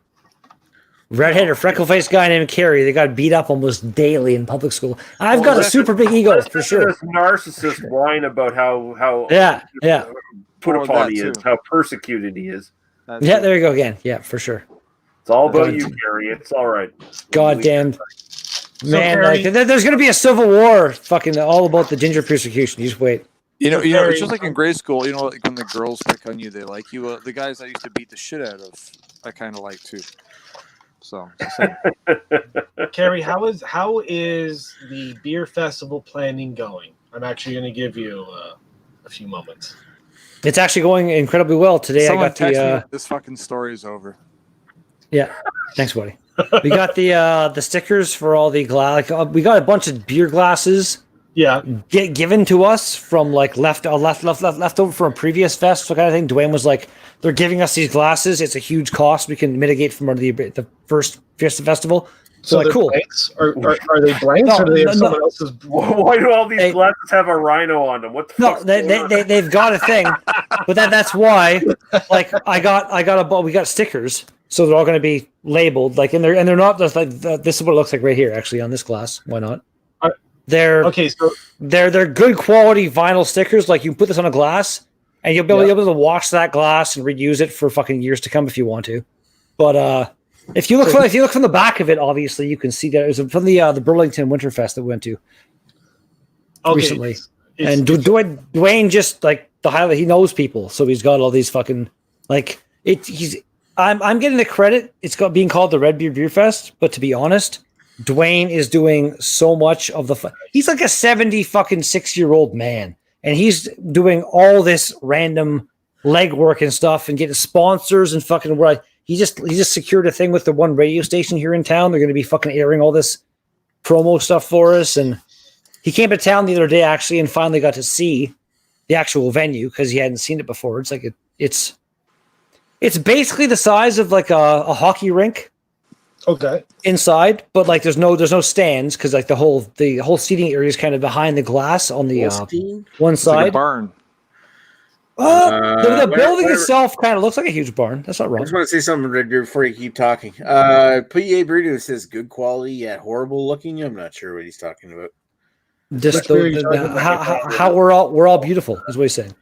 Redhead or freckle-faced guy named Carrie, they got beat up almost daily in public school. I've got a super big ego for sure. This narcissist whine about how put Or upon that he is, too. how persecuted he is. Yeah, there you go again. Yeah, for sure. It's all about you, Gary. It's all right. Goddamn. Man, Carrie- like there's gonna be a civil war, fucking all about the ginger persecution. You just wait. You know, Very- it's just like in grade school. You know, like when the girls pick on you, they like you. The guys I used to beat the shit out of, I kind of like too. So, Carrie, how is the beer festival planning going? I'm actually going to give you a few moments. It's actually going incredibly well today. someone I got text me, the this fucking story is over. yeah. Thanks, buddy. We got the stickers for all the glass. We got a bunch of beer glasses. Yeah, Given to us from like left over from a previous fest kind of thing. Dwayne was like, they're giving us these glasses. It's a huge cost we can mitigate from the first festival. So like, they're cool. Blanks? Are they blanks or do they have someone else's? Why do all these glasses have a rhino on them? What the No, fuck's going on? they've got a thing, but that's why. Like we got stickers, so they're all going to be labeled like, and they're not just like this is what it looks like right here. Actually, on this glass, why not? They're Okay, so they're good quality vinyl stickers. Like you can put this on a glass, and you'll be able to wash that glass and reuse it for fucking years to come if you want to. But if you look from the back of it, obviously you can see that it was from the Burlington Winterfest that we went to recently. And Dwayne just like the highlight. He knows people, so he's got all these fucking like it. I'm getting the credit. It's got being called the Red Beer Fest, but to be honest, Dwayne is doing so much of the. He's like a 76-year-old man, and he's doing all this random legwork and stuff, and getting sponsors and fucking. Where he just secured a thing with the one radio station here in town. They're going to be fucking airing all this promo stuff for us, and he came to town the other day actually, and finally got to see the actual venue because he hadn't seen it before. It's like it's basically the size of like a hockey rink. Okay. inside, but like there's no stands because like the whole seating area is kind of behind the glass on the one It's like a side. barn. The building itself kind of looks like a huge barn. That's not I wrong. just want to say something Red Deer, before you keep talking. P.A. Bruno says good quality yet horrible looking. I'm not sure what he's talking about. Just Which beer are you talking about? how we're all beautiful is what he's saying.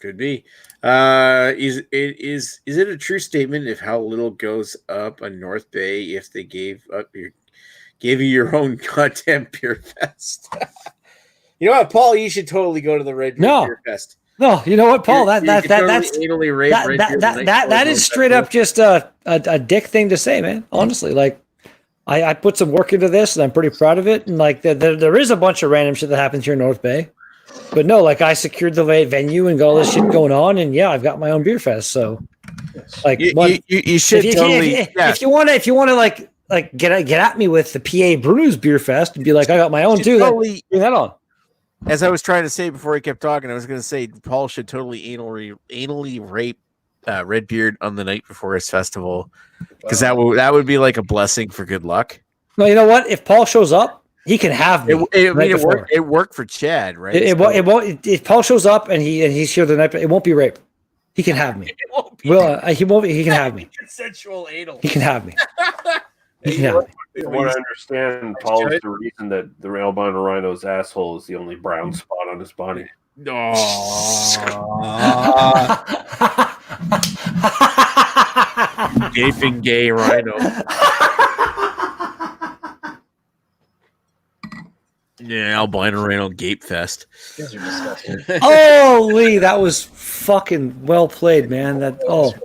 Could be. Is it a true statement if how little goes up on North Bay if they gave you your own goddamn beer fest? You know what, Paul? You should totally go to the Red Deer Beer Fest. No, you know what, Paul? That's That is straight up just a dick thing to say, man. Honestly, like I put some work into this, and I'm pretty proud of it. And like there is a bunch of random shit that happens here in North Bay, but no, like I secured the venue and got all this shit going on, and yeah, I've got my own beer fest. So, like, you should if you want to like get at me with the PA Brews Beer Fest and be like, I got my own too. Bring that on. As I was trying to say before he kept talking, I was going to say Paul should totally anally rape Redbeard on the night before his festival, because that would be like a blessing for good luck. No, you know what? If Paul shows up, he can have me. It worked for Chad, right? It won't. If Paul shows up and he's here the night, it won't be rape. He can have me. It won't be. He won't. He can have me. Consensual anal. He can have me. He can have me. From what I understand, Paul is the reason that the albino rhino's asshole is the only brown spot on his body. Gaping gay rhino. Yeah, albino rhino gape fest. You guys are disgusting. Holy, that was fucking well played, man.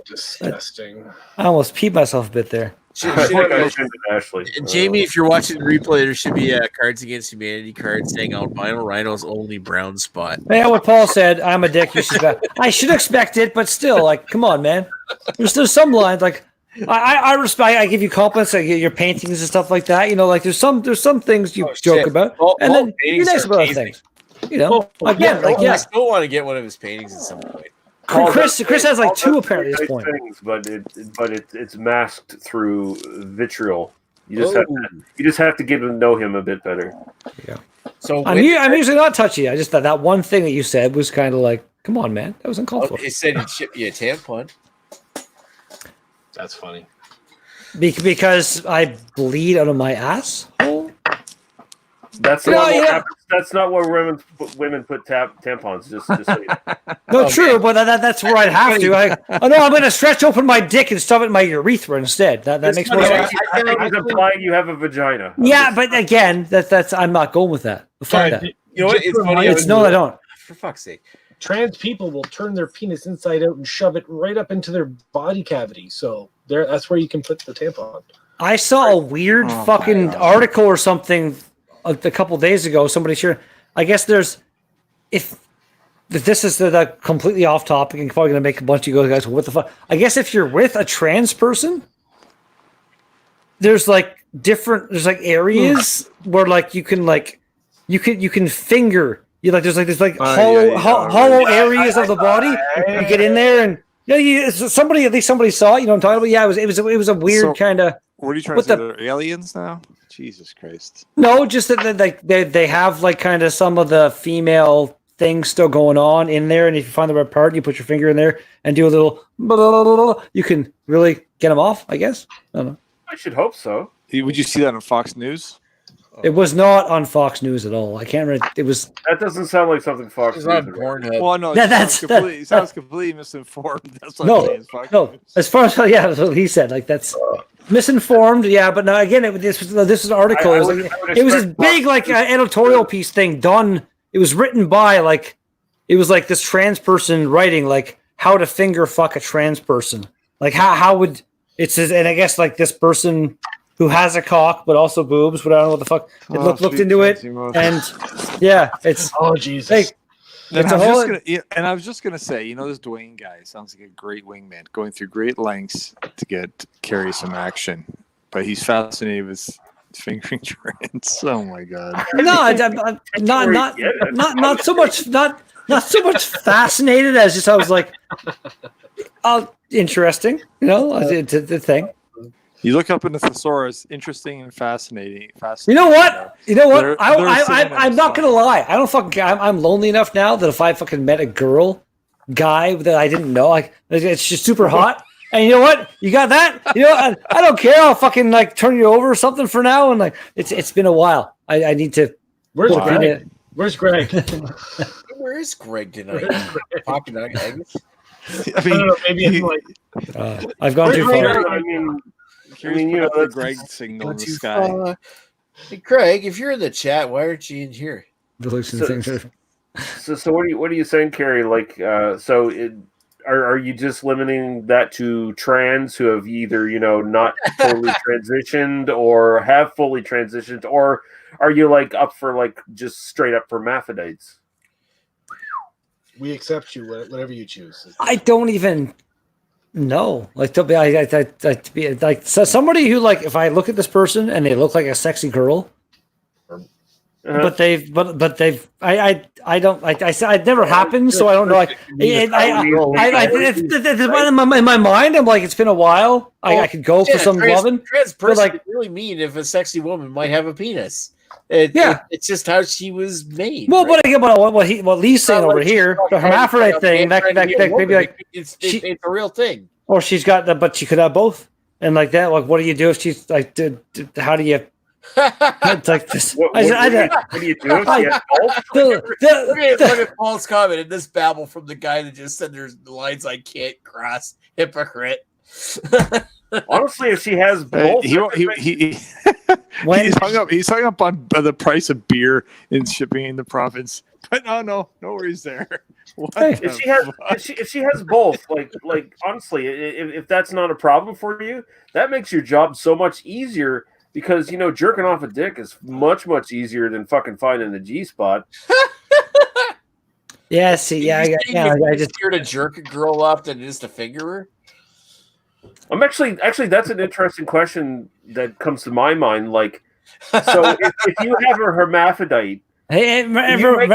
Disgusting. I almost peed myself a bit there. Jamie, if you're watching the replay, there should be a Cards Against Humanity card saying albino rhino's only brown spot. Yeah, what Paul said, I'm a dick. I should expect it, but still, like, come on, man. There's some lines like I respect. I give you compliments, like your paintings and stuff like that. You know, like there's some things you joke about, and then you're nice about other things. You know, again, I still want to get one of his paintings at some point. Chris has like two apparently at this point. Things, but it's masked through vitriol. You just have to get to know him a bit better. Yeah. So I'm usually not touchy. I just thought that one thing that you said was kind of like, come on, man, that was uncalled for. He said he'd ship you a tampon. That's funny. Because I bleed out of my asshole. That's not where women put tampons. Just so you know. True, but that's where I'd have to. I'm going to stretch open my dick and stuff it in my urethra instead. That makes more sense. I think he's implying you have a vagina. Yeah, but again, that's I'm not going with that. Fuck that. You know what? It's funny. No, I don't. For fuck's sake. Trans people will turn their penis inside out and shove it right up into their body cavity. So that's where you can put the tampon. I saw a weird fucking article or something a couple days ago. Somebody shared. I guess if this is the completely off topic and probably going to make a bunch of you guys go, what the fuck? I guess if you're with a trans person, there's like areas where like you can finger. There's hollow areas of the body. You get in there and somebody saw it. You know what I'm talking about? Yeah, it was a weird kind of. What are you trying to say? They're aliens now? Jesus Christ! No, just that they have like kind of some of the female things still going on in there, and if you find the right part, you put your finger in there and do a little. Blah, blah, blah, blah, you can really get them off. I guess. I don't know. I should hope so. Would you see that on Fox News? It was not on Fox News at all. I can't remember. It was. That doesn't sound like something Fox News. It's not Pornhub. Well, no, it sounds completely misinformed. That's what I'm saying. No. As far as that's what he said. Like that's misinformed. Yeah, but no. Again, this was an article. It was this big editorial piece thing done. It was written by it was like this trans person writing like how to finger fuck a trans person. Like how would it says, and I guess like this person who has a cock but also boobs, but I don't know what the fuck. It looked into it, and yeah, it's Jesus. I was just gonna say, this Dwayne guy sounds like a great wingman, going through great lengths to carry some action, but he's fascinated with fingering trans. Oh my god! No, not so much fascinated as just I was like, interesting, the thing. You look up in the thesaurus, interesting and fascinating. You know what? They're I'm not gonna lie. I don't fucking care. I'm lonely enough now that if I fucking met a guy that I didn't know, like it's just super hot. And you know what? You got that? You know, I don't care. I'll fucking like turn you over or something for now. And like it's been a while. I need to. Where's Greg? Where's Greg? Where is Greg tonight? Pocket eggs. I mean, I don't know, maybe I'm like I've gone too far. I mean, you know, the Greg signal in the sky. Hey, Craig, if you're in the chat, why aren't you in here? So what are you saying, Carrie? Like, are you just limiting that to trans who have either not fully transitioned or have fully transitioned, or are you like up for like just straight up hermaphrodites? we accept you, whatever you choose. I don't even know. Like to be like so somebody who like if I look at this person and they look like a sexy girl, but they've I don't like I said it never happened, so I don't know. Like in my mind, I'm like it's been a while. I could go for some loving. Trans person like could really mean if a sexy woman might have a penis. It's just how she was made. Well, right? but what Lee's saying over here, the hermaphrodite thing, that maybe like it's a real thing. Or she's got that, but she could have both, and like that. Like, what do you do if she's like? How do you? It's like this. What do you do if she has both? Look at Paul's comment in this babble from the guy that just said there's lines I can't cross. Hypocrite. Honestly, if she has both, he's hung up on the price of beer and shipping in the province. But no worries there. If she has both, like honestly, if that's not a problem for you, that makes your job so much easier because jerking off a dick is much easier than fucking finding the G spot. Yeah, see, I just here to jerk a girl up than just to finger her. I'm actually that's an interesting question that comes to my mind. Like, so if you have a hermaphrodite. Hey, remember when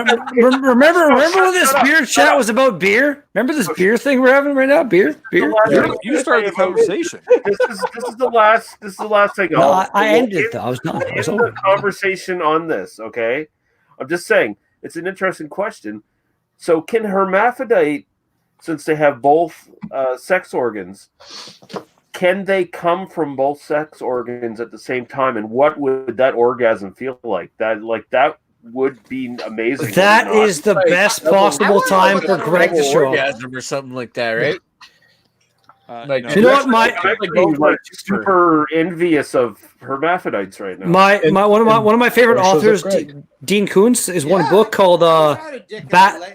this beer chat was about beer? Remember this beer thing we're having right now? Beer. You started the conversation. This is the last thing. No, I ended it though. I was not. I was over. Conversation on this. Okay, I'm just saying it's an interesting question. So can hermaphrodite, since they have both sex organs, can they come from both sex organs at the same time? And what would that orgasm feel like? That would be amazing. That is the best possible time for Greg to show up. Or something like that, right? No. You know what? I'm super envious of hermaphrodites right now. One of my favorite authors, Dean Koontz, is one book called Bad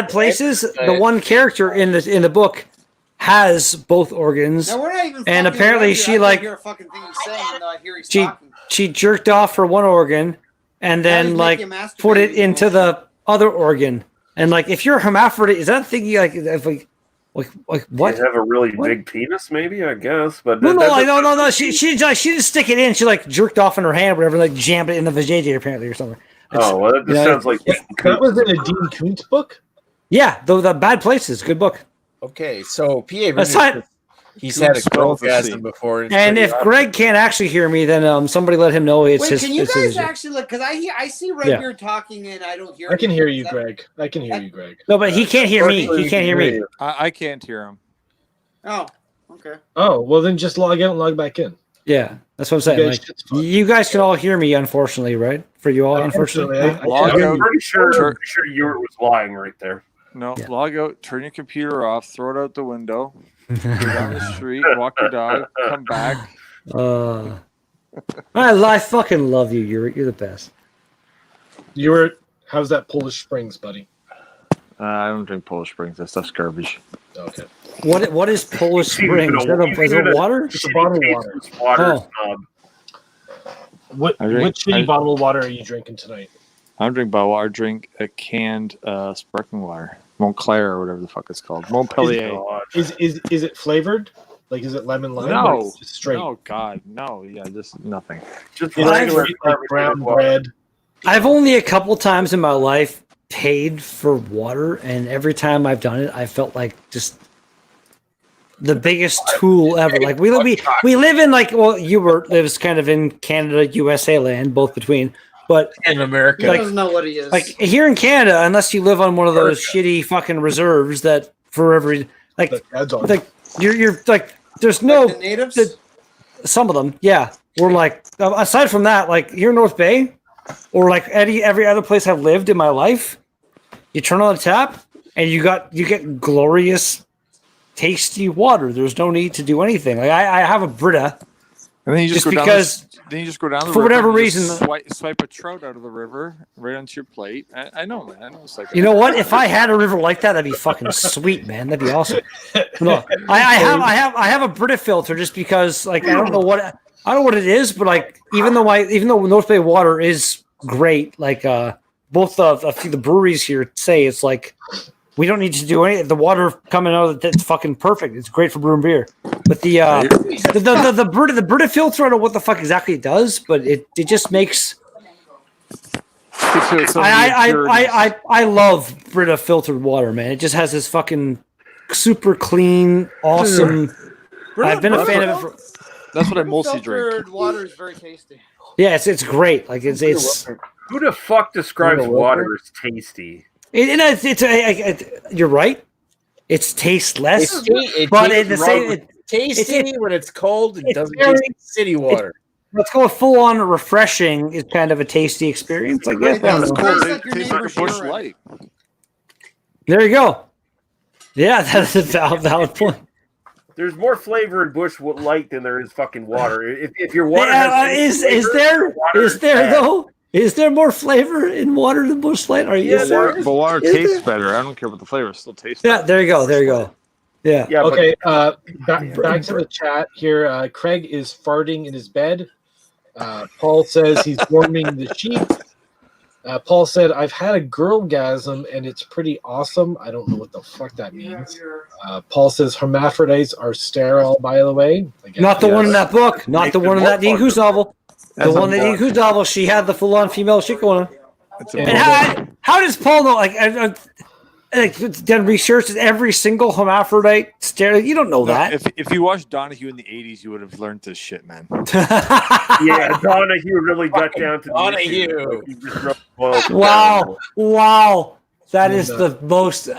Places. The one character in the book has both organs, and apparently she jerked off for one organ and then like put it into the other organ. And like if you're a hermaphrodite, is that a thing you like if like what? You have a really big penis, maybe, I guess. But no. She didn't stick it in. She like jerked off in her hand or whatever, like jammed it in the vagina apparently or something. That sounds like that was in a Dean Koontz book. Yeah, the Bad Places, good book. Okay, so PA. He's had a orgasm before. And if Greg can't actually hear me, then somebody let him know it's his. Can you guys actually look? Because I see Redbeard talking and I don't hear. I can hear you, Greg. I can hear you, Greg. No, but he can't hear me. He can't hear me. I can't hear him. Oh, okay. Oh, well then just log out and log back in. Yeah, that's what I'm saying. You guys can all hear me, unfortunately, right? For you all, unfortunately. I'm pretty sure Ewart was lying right there. No, log out, turn your computer off, throw it out the window. Go down the street, walk your dog, come back. I fucking love you. You're the best. How's that Polish Springs, buddy? I don't drink Polish Springs. That stuff's garbage. Okay. What is Polish Springs? Is it water? It's a bottle of water. What shitty bottle of water are you drinking tonight? I'm drinking bottled water. Drink a canned sparkling water. Montclair or whatever the fuck it's called. Montpellier. Is it flavored? Like, is it lemon lime? No. Just straight? Oh, God. No. Yeah, just nothing. Just regular like brown bread. I've only a couple times in my life paid for water, and every time I've done it, I felt like just the biggest tool ever. Like we live in like, well, lives kind of in Canada, USA land, both between, but in America. He doesn't know what he is. like here in Canada, unless you live on one of those shitty fucking reserves that for every like you're like there's no the natives. Some of them, yeah. We're like aside from that, like here in North Bay, or like every other place I've lived in my life, you turn on the tap and you get glorious, tasty water. There's no need to do anything. Like I have a Brita. And then you just go down the for river whatever and reason, swipe a trout out of the river right onto your plate. I know, man. I know it's like you know what? If I had a river like that, that'd be fucking sweet, man. That'd be awesome. No, I have a Brita filter just because, like, I don't know what it is, but like even though North Bay water is great, like both a few the breweries here say it's like we don't need to do anything. The water coming out of it's fucking perfect. It's great for brewing beer. But the Brita filter, I don't know what the fuck exactly it does, but it just makes. I love Brita filtered water, man. It just has this fucking super clean, awesome. I've been a fan of it. That's what I mostly drink. Filtered water is very tasty. Yeah, it's great. Like it's. Who the fuck describes water as tasty? You're right. It's tasteless, but at the same tasty when it's cold. It doesn't taste like city water. Let's go full on refreshing is kind of a tasty experience. I guess. It tastes like a Busch Light. There you go. Yeah, that's a valid point. There's more flavor in Busch Light than there is fucking water. If your water has is there more flavor in water than Busch Light? But water tastes better. I don't care what the flavor still tastes better. Yeah, there you go. Yeah. Okay. Back to the chat here. Craig is farting in his bed. Paul says he's warming the sheet. Paul said, "I've had a girlgasm and it's pretty awesome." I don't know what the fuck that means. Paul says hermaphrodites are sterile, by the way. Not the one in that book. Not the one in that Dean Koos novel. The one in Dean Koos novel, she had the full-on female shit going on. And how does Paul know? Like done research at every single hermaphrodite sterile. You don't know that. If you watched Donahue in the 80s, you would have learned this shit, man. Yeah, Donahue really got down to Donahue. Wow. That is the most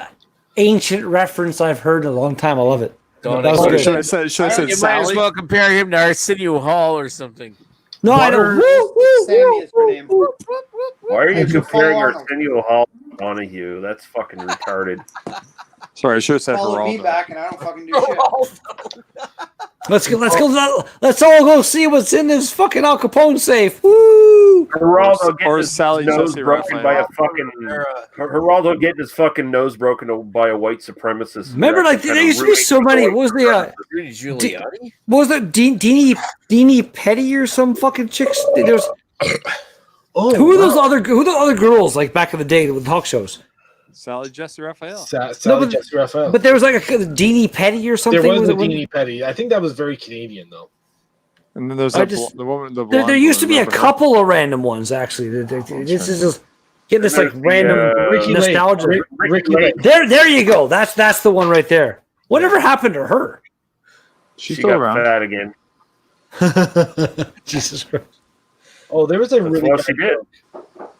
ancient reference I've heard in a long time. I love it. Should I say You might as well compare him to Arsenio Hall or something. No, I don't. Sammy is her name. Why are you comparing Arsenio Hall to Donahue? That's fucking retarded. Sorry, I should have said Follow me Geraldo. back, and I don't fucking do shit. Let's go. Let's all go see what's in this fucking Al Capone safe. Woo! Geraldo getting his Sally nose Jesse broken by a fucking. Geraldo getting his fucking nose broken by a white supremacist. Remember, like there used to be so many. What was the Giuliani? what was that? Deanie Petty or some fucking chicks? There's. Who are those other girls like back in the day with talk shows? Sally Jesse Raphael. Jesse Raphael. But there was like a Deanie Petty or something. There was a Deanie Petty. I think that was very Canadian though. And then there's the woman. There used to be a couple of random ones actually. This is just getting this like random nostalgia. Ricky Lake. There you go. That's the one right there. Whatever happened to her? She's She still got around. fat again. Jesus Christ. Oh, there was a really what she did. joke.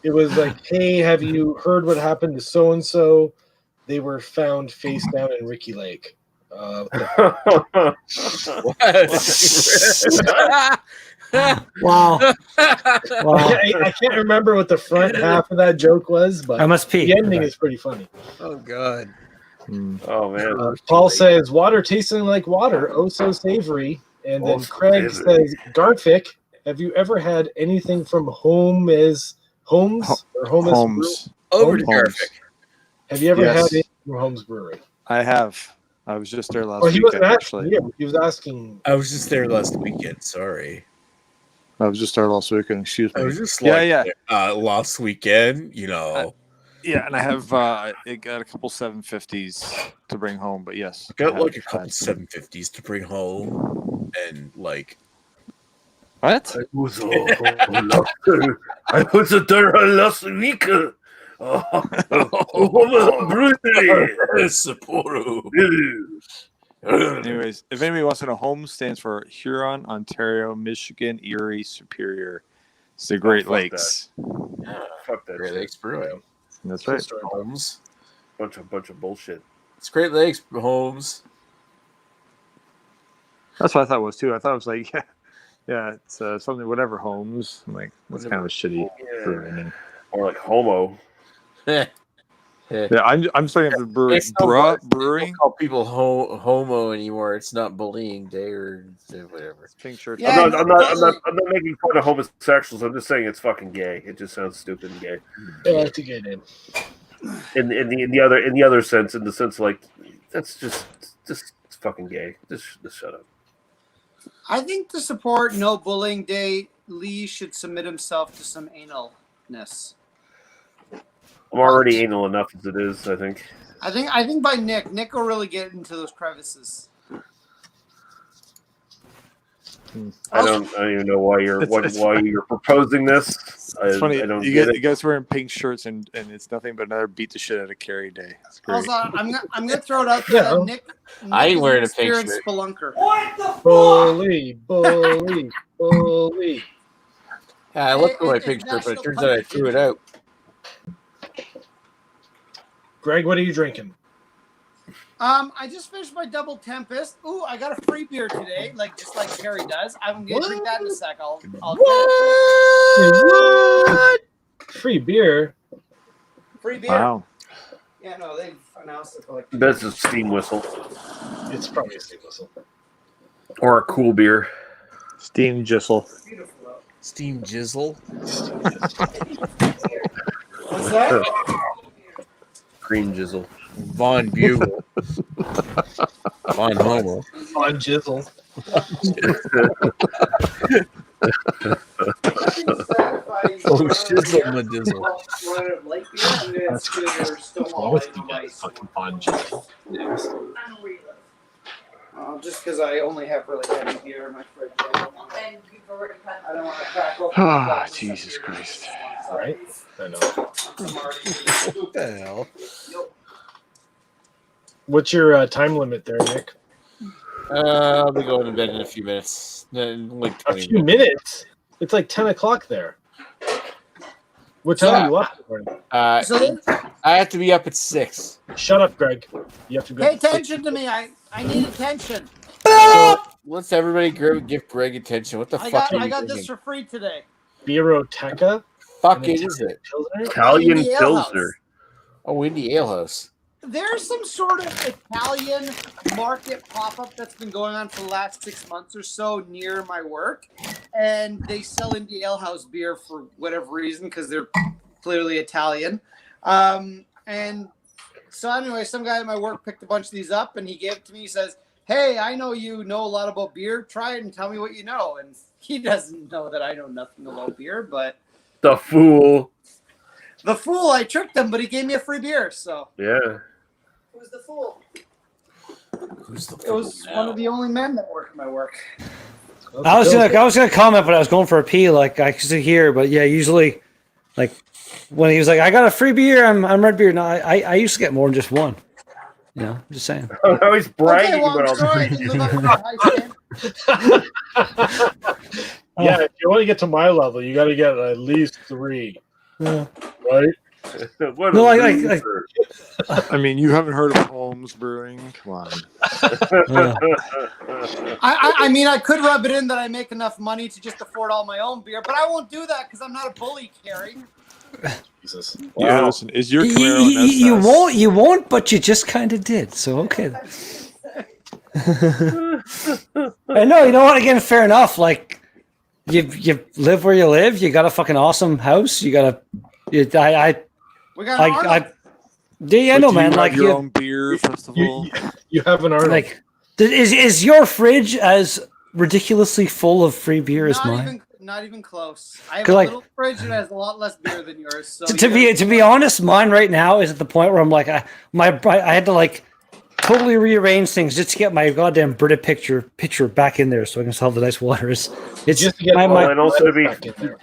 It was like, hey, have you heard what happened to so and so? They were found face down in Ricky Lake. Wow. I can't remember what the front half of that joke was, but I must pee. the ending is pretty funny. Oh God. Oh man. Paul says, water tasting like water, oh so savory. And then Craig says, Garfic, have you ever had anything from Holmes? Over to Garfic. Have you ever had anything from Holmes Brewery? I have. I was just there last He weekend, wasn't actually. asking. Yeah, he was asking. I was just there last weekend. Sorry. I was just there last weekend. Excuse me. I was just last weekend. You know. Yeah, and I have I got a couple 750s to bring home, but yes. Got like a couple 750s to bring home, and like. What? I was there last week. Sapporo. Anyways, if anybody wants to know, HOMES stands for Huron, Ontario, Michigan, Erie, Superior. It's the Great fuck Lakes. Fuck that Great shit. Lakes Brewing. That's Cool right. story, bro. Holmes. Bunch of bullshit. It's Great Lakes Holmes. That's what I thought it was too. I thought it was like, yeah, it's something, whatever, Homes. I'm like, that's kind of a shitty brewing name. Or like homo. Yeah, I'm starting up the brewery. It's so much. They Brewing. don't call people homo anymore. It's not bullying day or whatever. Pink shirt. Yeah. I'm not making fun of homosexuals. I'm just saying it's fucking gay. It just sounds stupid and gay. Yeah, that's a good name. In the other sense, in the sense like that's just fucking gay. Just shut up. I think to support No Bullying Day, Lee should submit himself to some analness. I'm already anal enough as it is. I think. I think by Nick will really get into those crevices. I don't even know why you're proposing this. It's funny. I don't You get it. guys wearing pink shirts and it's nothing but another beat the shit out of Carrie Day. It's great. Also, I'm gonna throw it out there. Yeah. That Nick I ain't is wearing an a pink experienced shirt. spelunker. Bully. Yeah, I looked for my pink shirt, but it turns out I threw it out. Greg, what are you drinking? I just finished my double Tempest. Ooh, I got a free beer today, just like Carrie does. I'm gonna drink that in a sec. I'll get What? Free beer? it. Free beer. Wow. Yeah, no, they've announced it for like. That's a steam whistle It's probably a steam whistle. or a cool beer. Steam Jissel. Beautiful. Though. Steam Jizzle. What's that? Green jizzle. Von Bugle. Von Homo. On Jizzle. Oh, shizzle my dizzle. That's good. Fucking on Jizzle. Just because I only have really heavy beer in my fridge. I don't want to crack open. Ah, Jesus Christ. Right? I know. What the hell? What's your time limit there, Nick? I'll be going to bed in a few minutes. Like A 20 few minutes? It's like 10 o'clock there. What time are you up? So I have to be up at 6. Shut up, Greg. You have to go. pay attention to me. I need attention. So let's everybody give Greg attention. What the I fuck got are you I got drinking? this for free today. Beeroteca? Fuck is it? Pilsner? Italian Windy Ale Pilsner. Oh, Windy Ale House. There's some sort of Italian market pop-up that's been going on for the last 6 months or so near my work, and they sell Indie Ale House beer for whatever reason because they're clearly Italian. And so anyway, some guy at my work picked a bunch of these up, and he gave it to me. He says, "Hey, I know you know a lot about beer. Try it and tell me what you know." And he doesn't know that I know nothing about beer, but The fool. the fool, I tricked him, but he gave me a free beer. So Yeah. who's the fool? Who's the It was one of the only men that work at my work. I was gonna comment, but I was going for a pee. Like I could hear, but yeah, usually, like when he was like, "I got a free beer," I'm red beer. No, I used to get more than just one. You know, just saying. I was bragging Okay, well, I'm about sorry I didn't live up to my high standards. Yeah, if you want to get to my level, you got to get at least 3. Yeah. Right? what No, a like- loser. I mean, you haven't heard of Holmes Brewing? Come on. I mean, I could rub it in that I make enough money to just afford all my own beer, but I won't do that because I'm not a bully, Carrie. Jesus. Yeah, Wow. listen, is your Camaro an SS? You won't, but you just kind of did. So okay. I know. You know what? Again, fair enough. Like you live where you live. You got a fucking awesome house. You got a. We got I yeah, But no do man. you Like have your you, own beer festival. You have an Arnold. like is your fridge as ridiculously full of free beer as mine? Not even close. I have 'Cause, a like- little fridge that has a lot less beer than yours. So To be honest, mine right now is at the point where I'm like I had to like totally rearrange things just to get my goddamn Brita picture back in there so I can solve the nice water. It's Just to get and also to be back in there.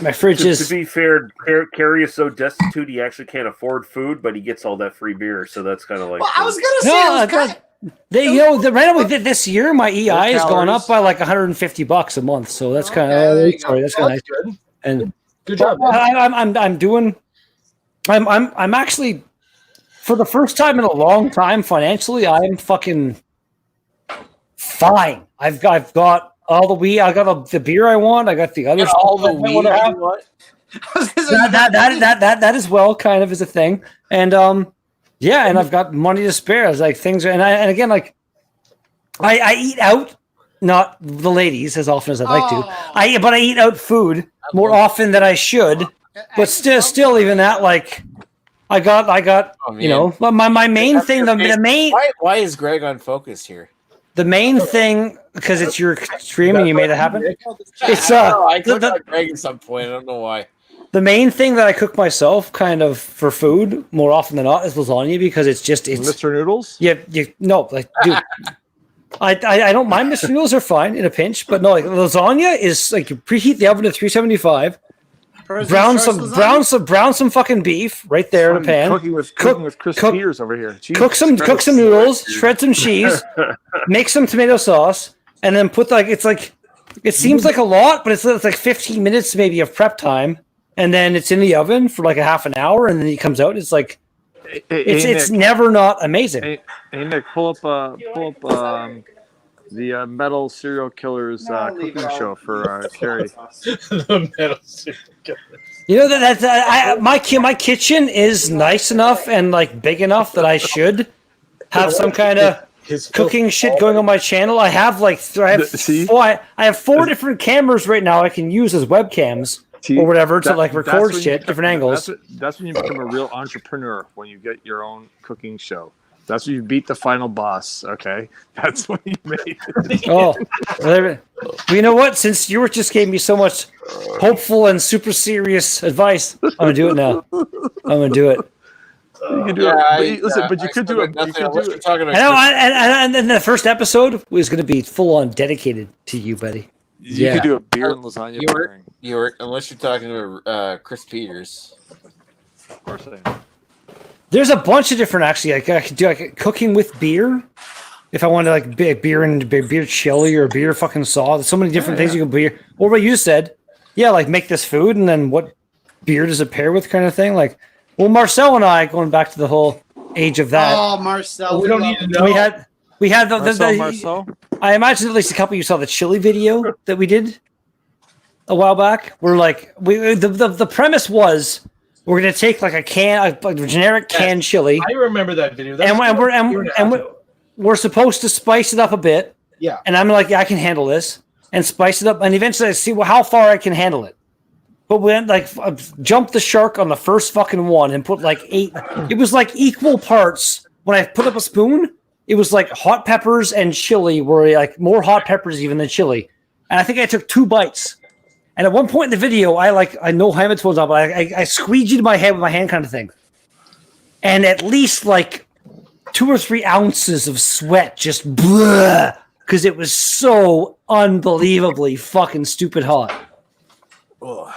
my fridge to is be fair, Carrie is so destitute he actually can't afford food, but he gets all that free beer, so that's kind of like Well, I was gonna say No, it was right now this year, my EI has gone up by like $150 a month. So that's kind of that's kind of nice. Good. And Good job. I'm actually, for the first time in a long time, financially, I'm fucking fine. I've got all the weed. I got the beer I want. I got the other stuff all the I weed want to have. you want? That as well kind of is a thing. And yeah, and I've got money to spare. It's like things are, and again, like I eat out, not the ladies as often as I'd like to. But I eat out food more often than I should. But still even that, like I got you know, my main thing, the main. Why is Greg on focus here? The main thing, because it's your stream and you made it happen. It's I clicked on Greg at some point. I don't know why. The main thing that I cook myself, kind of for food, more often than not, is lasagna because it's Mr. Noodles. Yeah, no, like dude, I don't mind Mr. Noodles are fine in a pinch, but no, like lasagna is like you preheat the oven to 375. Brown some fucking beef right there in a pan. Cooking with Chris Peters over here. Cook some noodles, shred some cheese, make some tomato sauce, and then put it seems like a lot, but it's like 15 minutes maybe of prep time, and then it's in the oven for like a half an hour, and then it comes out. It's like it's never not amazing. Hey Nick, pull up the Metal Serial Killers cooking show for Carrie. The Metal Serial Killers. You know that my kitchen is nice enough and like big enough that I should have some kind of cooking shit going on my channel. I have I have 4 different cameras right now I can use as webcams or whatever to like record shit, different angles. That's when you become a real entrepreneur, when you get your own cooking show. That's when you beat the final boss, okay? That's when you made it. Oh, well, you know what? Since you just gave me so much hopeful and super serious advice, I'm going to do it now. I'm going to do it. You can do it. But you could do it. And then the first episode was going to be full on dedicated to you, buddy. You could do a beer and lasagna pairing. Unless you're talking to Chris Peters. Of course I am. There's a bunch of different, actually. I could do like cooking with beer. If I wanted like beer and beer chili or beer fucking sauce. There's so many different things you can beer. Or what you said. Yeah, like make this food and then what beer does it pair with kind of thing. Like, well, Marcel and I, going back to the whole age of that. Oh, Marcel. We don't need to know. We had the Marcel? I imagine at least a couple of you saw the chili video that we did a while back. We're like, the premise was, we're gonna take like a generic canned chili. I remember that video. We're supposed to spice it up a bit. Yeah. And I'm like, yeah, I can handle this, and spice it up, and eventually I see how far I can handle it. But we jumped the shark on the first fucking one and put like 8. It was like equal parts. When I put up a spoon, it was like hot peppers and chili were like more hot peppers even than chili. And I think I took 2 bites. And at one point in the video, I know how it's told out, but I squeegeed my head with my hand kind of thing. And at least like 2 or 3 ounces of sweat just because it was so unbelievably fucking stupid hot. Ugh.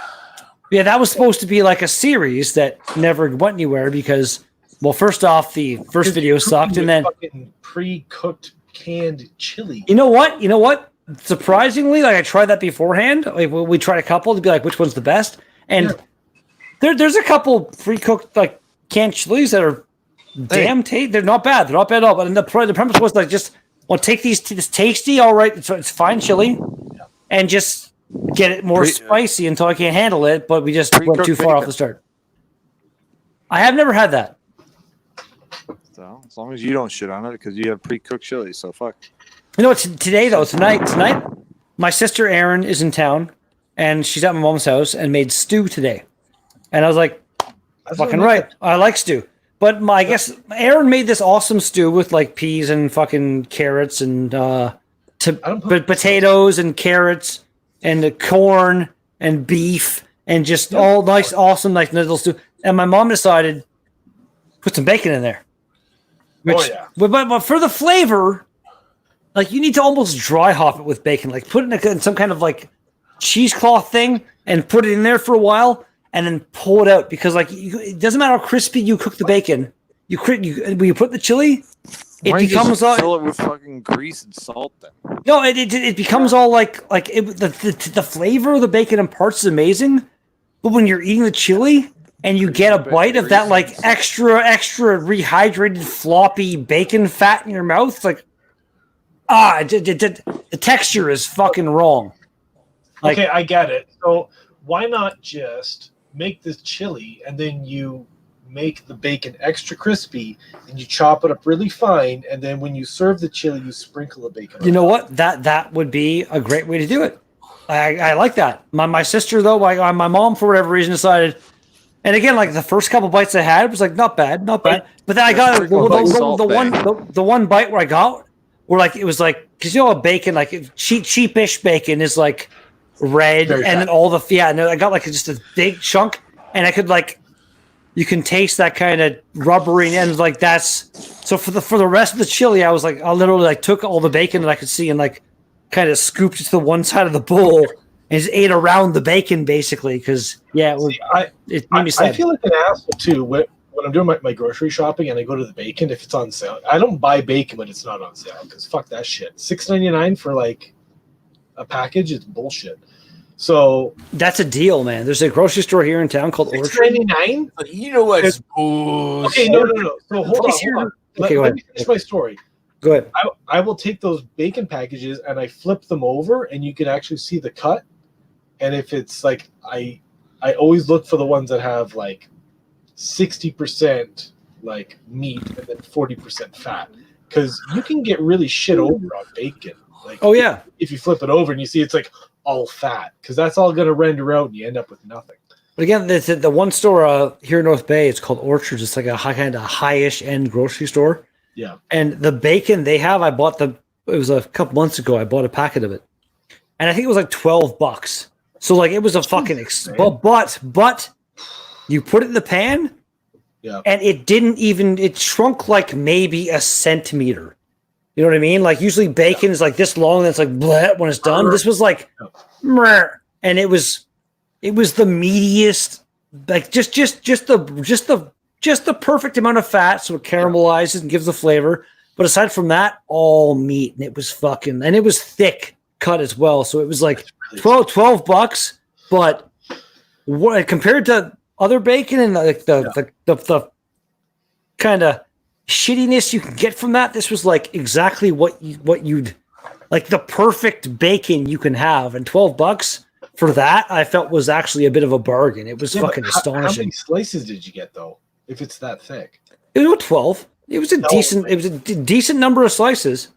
Yeah, that was supposed to be like a series that never went anywhere because, well, first off, the first video sucked, and then pre-cooked canned chili. You know what? Surprisingly, like I tried that beforehand. Like, we tried a couple to be like, which one's the best? And there's a couple pre-cooked like canned chilies that are damn tasty. They're not bad. They're not bad at all. But the premise was like, just take this tasty, all right. It's fine chili, and just get it more spicy until I can't handle it. But we just went too far off the start. I have never had that. So as long as you don't shit on it, because you have pre-cooked chili, so fuck. You know what? Tonight, my sister Erin is in town, and she's at my mom's house and made stew today. And I was like, fucking right. I like stew. But I guess Erin made this awesome stew with like peas and fucking carrots and potatoes and carrots and the corn and beef and just all nice, awesome, like little stew. And my mom decided put some bacon in there. Which, but for the flavor, like you need to almost dry hop it with bacon. Like put it in some kind of like cheesecloth thing and put it in there for a while and then pull it out because like it doesn't matter how crispy you cook the bacon. You put the chili, Why don't you becomes just fill it with fucking grease and salt then? No, it becomes all the flavor of the bacon imparts is amazing, but when you're eating the chili and you get a bite of that like extra rehydrated floppy bacon fat in your mouth, it's like the texture is fucking wrong. Like, okay, I get it. So why not just make this chili and then you make the bacon extra crispy and you chop it up really fine, and then when you serve the chili, you sprinkle the bacon. You know what? That would be a great way to do it. I like that. My sister though, my mom for whatever reason decided. And again, like the first couple bites I had was like not bad. But then I got the one bite where I got where like it was like because you know bacon like cheapish bacon is like red and then all the I got like just a big chunk and I could like. You can taste that kind of rubbery and like that's so for the rest of the chili. I was like I literally like took all the bacon that I could see and like kind of scooped it to the one side of the bowl and just ate around the bacon basically because it made me sad. I feel like an asshole too when I'm doing my grocery shopping and I go to the bacon if it's on sale. I don't buy bacon when it's not on sale because fuck that shit. $6.99 for like a package is bullshit. So that's a deal, man. There's a grocery store here in town called $6.99. You know what's booze? Okay, no. So hold on. Let me finish my story. Go ahead. I will take those bacon packages and I flip them over, and you can actually see the cut. And if it's like I always look for the ones that have like 60% like meat and then 40% fat, because you can get really shit over on bacon. Like, if you flip it over and you see it's like all fat, because that's all going to render out and you end up with nothing. But again, the one store here in North Bay, it's called Orchards. It's like a kind of high-ish end grocery store. Yeah. And the bacon they have, it was a couple months ago, I bought a packet of it. And I think it was like $12. So like it was a fucking, but you put it in the pan and it shrunk like maybe a centimeter. You know what I mean? Like usually bacon is like this long and it's like bleh when it's done. This was like, and it was the meatiest, like just the perfect amount of fat so it caramelizes and gives the flavor. But aside from that, all meat, and it was and it was thick cut as well. So it was like $12, but what compared to other bacon and like the kind of shittiness you can get from that, this was like exactly what you'd like, the perfect bacon you can have, and $12 for that I felt was actually a bit of a bargain. It was fucking astonishing. How many slices did you get though? If it's that thick, it was 12. It was a decent number of slices.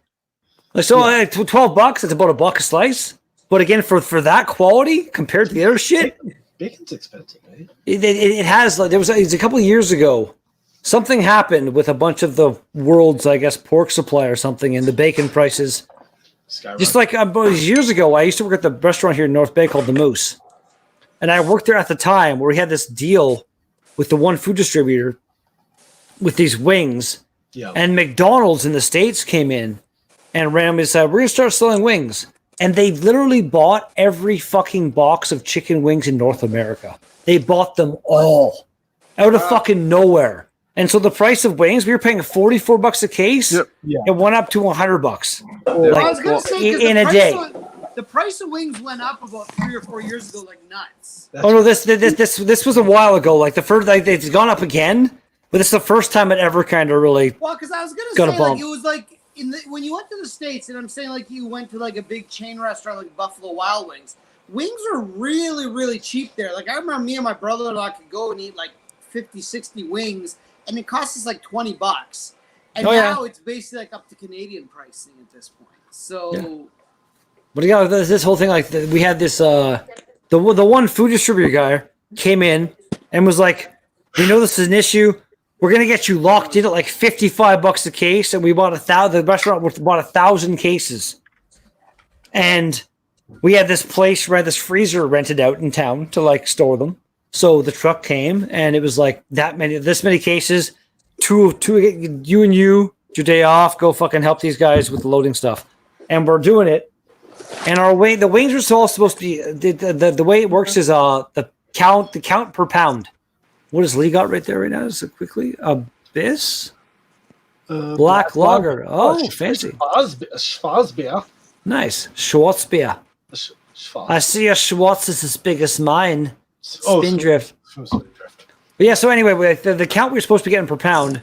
Like so, $12. It's about $1 a slice. But again, for that quality compared to the other shit, bacon's expensive. Eh? It has like it was a couple of years ago. Something happened with a bunch of the world's, I guess, pork supply or something, and the bacon prices. Just like years ago, I used to work at the restaurant here in North Bay called The Moose. And I worked there at the time where we had this deal with the one food distributor with these wings. Yeah. And McDonald's in the States came in and randomly said, we're going to start selling wings. And they literally bought every fucking box of chicken wings in North America. They bought them all out of fucking nowhere. And so the price of wings, we were paying $44 a case. Yep. Yeah. It went up to $100. Like, I was going to say, in a day. The price of wings went up about 3 or 4 years ago, like nuts. This was a while ago. Like the first, like it's gone up again, but this is the first time it ever kind of really. Well, because I was going to say, like, it was like when you went to the States, and I'm saying like you went to like a big chain restaurant like Buffalo Wild Wings. Wings are really, really cheap there. Like I remember me and my brother-in-law could go and eat like 50, 60 wings. And it costs us like $20, and now it's basically like up to Canadian pricing at this point. So, but again, this whole thing, like we had this, the one food distributor guy came in and was like, "We know this is an issue. We're gonna get you locked in at like $55 a case." And we bought 1,000. The restaurant bought 1,000 cases, and we had this place where this freezer rented out in town to like store them. So the truck came and it was like this many cases, two, you and your day off, go fucking help these guys with the loading stuff. And we're doing it. And the wings are all supposed to be, the way it works is the count per pound. What does Lee got right there right now? So quickly, Abyss. Black lager. Oh, fancy. Schwarzbier. Nice. Schwarzbier. Schwarz. I see a Schwartz is as big as mine. Oh, Spindrift. From Spindrift. But yeah, so anyway, the count we were supposed to be getting per pound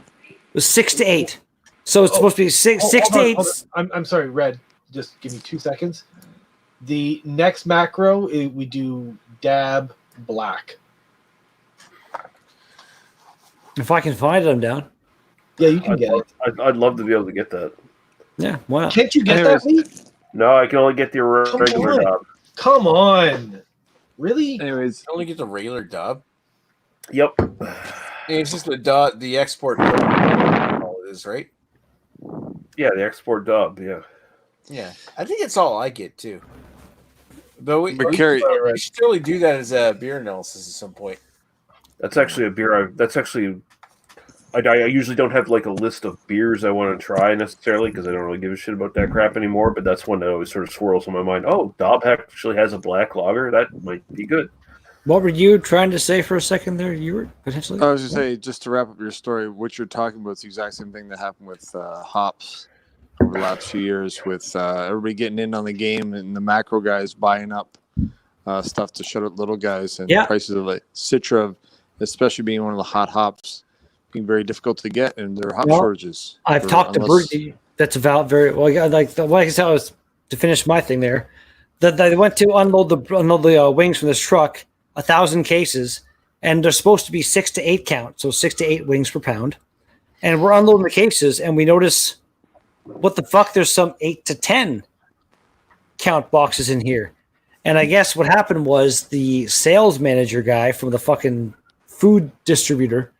was 6 to 8. So it's supposed to be six to 8. I'm sorry, Red. Just give me 2 seconds. The next macro, we do dab black. If I can find it, I'm down. Yeah, you can get it. I'd love to be able to get that. Yeah, wow. Can't you get that, Lee? No, I can only get the regular dub. Come on. Really? Anyways, You only get the regular dub. Yep. It's just the export. All it is, right? Yeah, the export dub. Yeah. Yeah, I think it's all I get too. But we Carrie- should totally do that as a beer analysis at some point. That's actually a beer. I usually don't have like a list of beers I want to try necessarily because I don't really give a shit about that crap anymore. But that's one that always sort of swirls in my mind. Oh, Dob actually has a black lager. That might be good. What were you trying to say for a second there? You were potentially? I was going to say, just to wrap up your story, what you're talking about is the exact same thing that happened with hops over the last few years with everybody getting in on the game and the macro guys buying up stuff to shut out little guys and the prices of like Citra, especially being one of the hot hops, being very difficult to get, and there are hop shortages. I've talked to Birdie. That's about very well. Like I said, I was to finish my thing there. That they went to unload the wings from this truck, 1,000 cases, and they're supposed to be 6 to 8 count, so 6 to 8 wings per pound. And we're unloading the cases, and we notice, what the fuck? There's some 8 to 10 count boxes in here. And I guess what happened was the sales manager guy from the fucking food distributor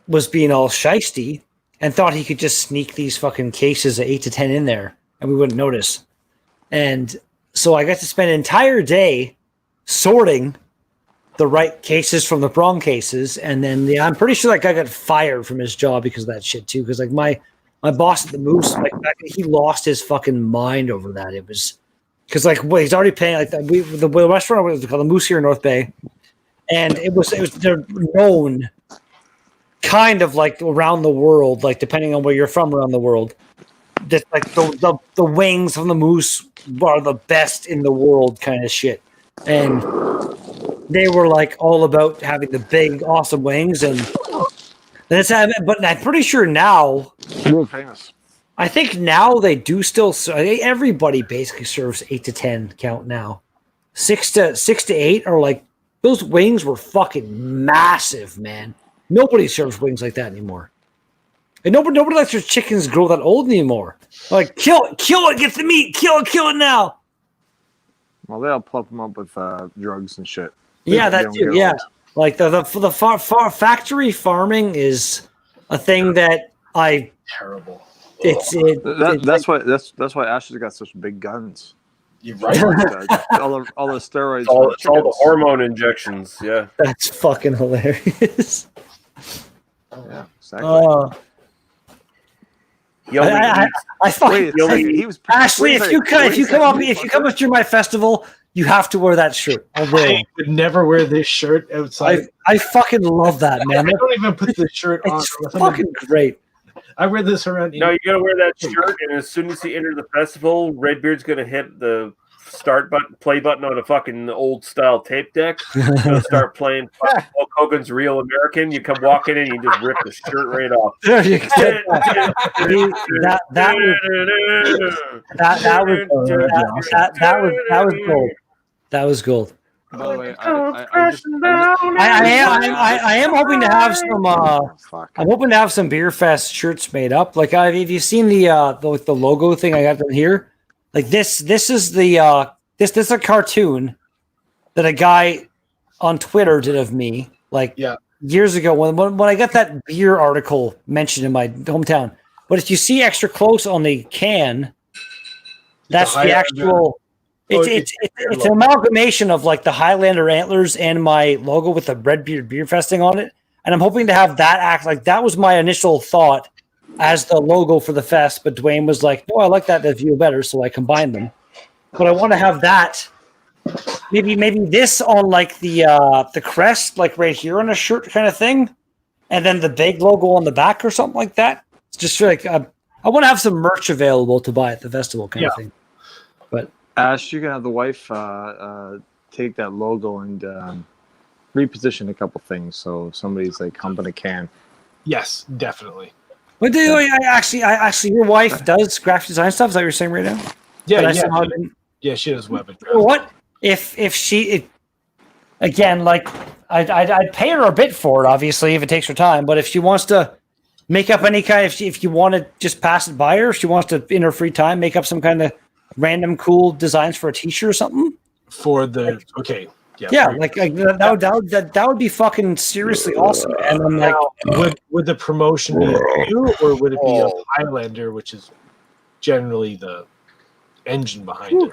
was being all shisty and thought he could just sneak these fucking cases of 8 to 10 in there and we wouldn't notice. And so I got to spend an entire day sorting the right cases from the wrong cases. And then I'm pretty sure that guy got fired from his job because of that shit too. Because like my boss at the Moose, like he lost his fucking mind over that. It was because like he's already paying like the restaurant was called the Moose here in North Bay, and it was they're known kind of like around the world, like depending on where you're from around the world, that like the wings from the Moose are the best in the world kind of shit. And they were like all about having the big awesome wings, and that's but I'm pretty sure now World famous. I think now they do still everybody basically serves 8 to 10 count now. 6 to 8 are like those wings were fucking massive, man. Nobody serves wings like that anymore. And nobody lets their chickens grow that old anymore. Like, kill it, get the meat, kill it now. Well, they'll plump them up with drugs and shit. Yeah, that too. Yeah, like the factory farming is a thing that Terrible. That's why Ashley's got such big guns. You're right. all the steroids. All the hormone injections. Yeah, that's fucking hilarious. Yeah, exactly. I fucking he was Ashley. If you come up to my festival, you have to wear that shirt. I would never wear this shirt outside. I fucking love that, man. I don't even put the shirt on. It's fucking great. I wear this around. No, you gotta wear that shirt, and as soon as you enter the festival, Redbeard's gonna hit the play button on a fucking old style tape deck. Gonna start playing Hulk Hogan's Real American. You come walking in, you just rip the shirt right off. That was gold. That was gold. By the way, I am hoping to have some. I'm hoping to have some Beer Fest shirts made up. Like, have you seen the logo thing I got down here? Like this is the this is a cartoon that a guy on Twitter did of me like years ago when I got that beer article mentioned in my hometown. But if you see extra close on the can, that's the actual. It's an amalgamation of like the Highlander antlers and my logo with the Redbeard Beer Festing on it. And I'm hoping to have that act like that was my initial thought as the logo for the fest. But Dwayne was like, "No, I like that view better," so I combined them. But I want to have that. Maybe this on like the crest, like right here on a shirt kind of thing, and then the big logo on the back or something like that. It's just like I want to have some merch available to buy at the festival, kind of thing. But Ash, you can have the wife take that logo and reposition a couple things so somebody's like humping a can. Yes, definitely. but I actually, your wife does graphic design stuff. Is that what you're saying right now? Yeah, Yeah. she does weapon. You know what? If she again, like I'd pay her a bit for it, obviously, if it takes her time. But if she wants to make up any kind, if you want to just pass it by her, if she wants to in her free time make up some kind of random cool designs for a T-shirt or something. For the that would be fucking seriously awesome. And I'm like, would the promotion be you, or would it be a Highlander, which is generally the engine behind it?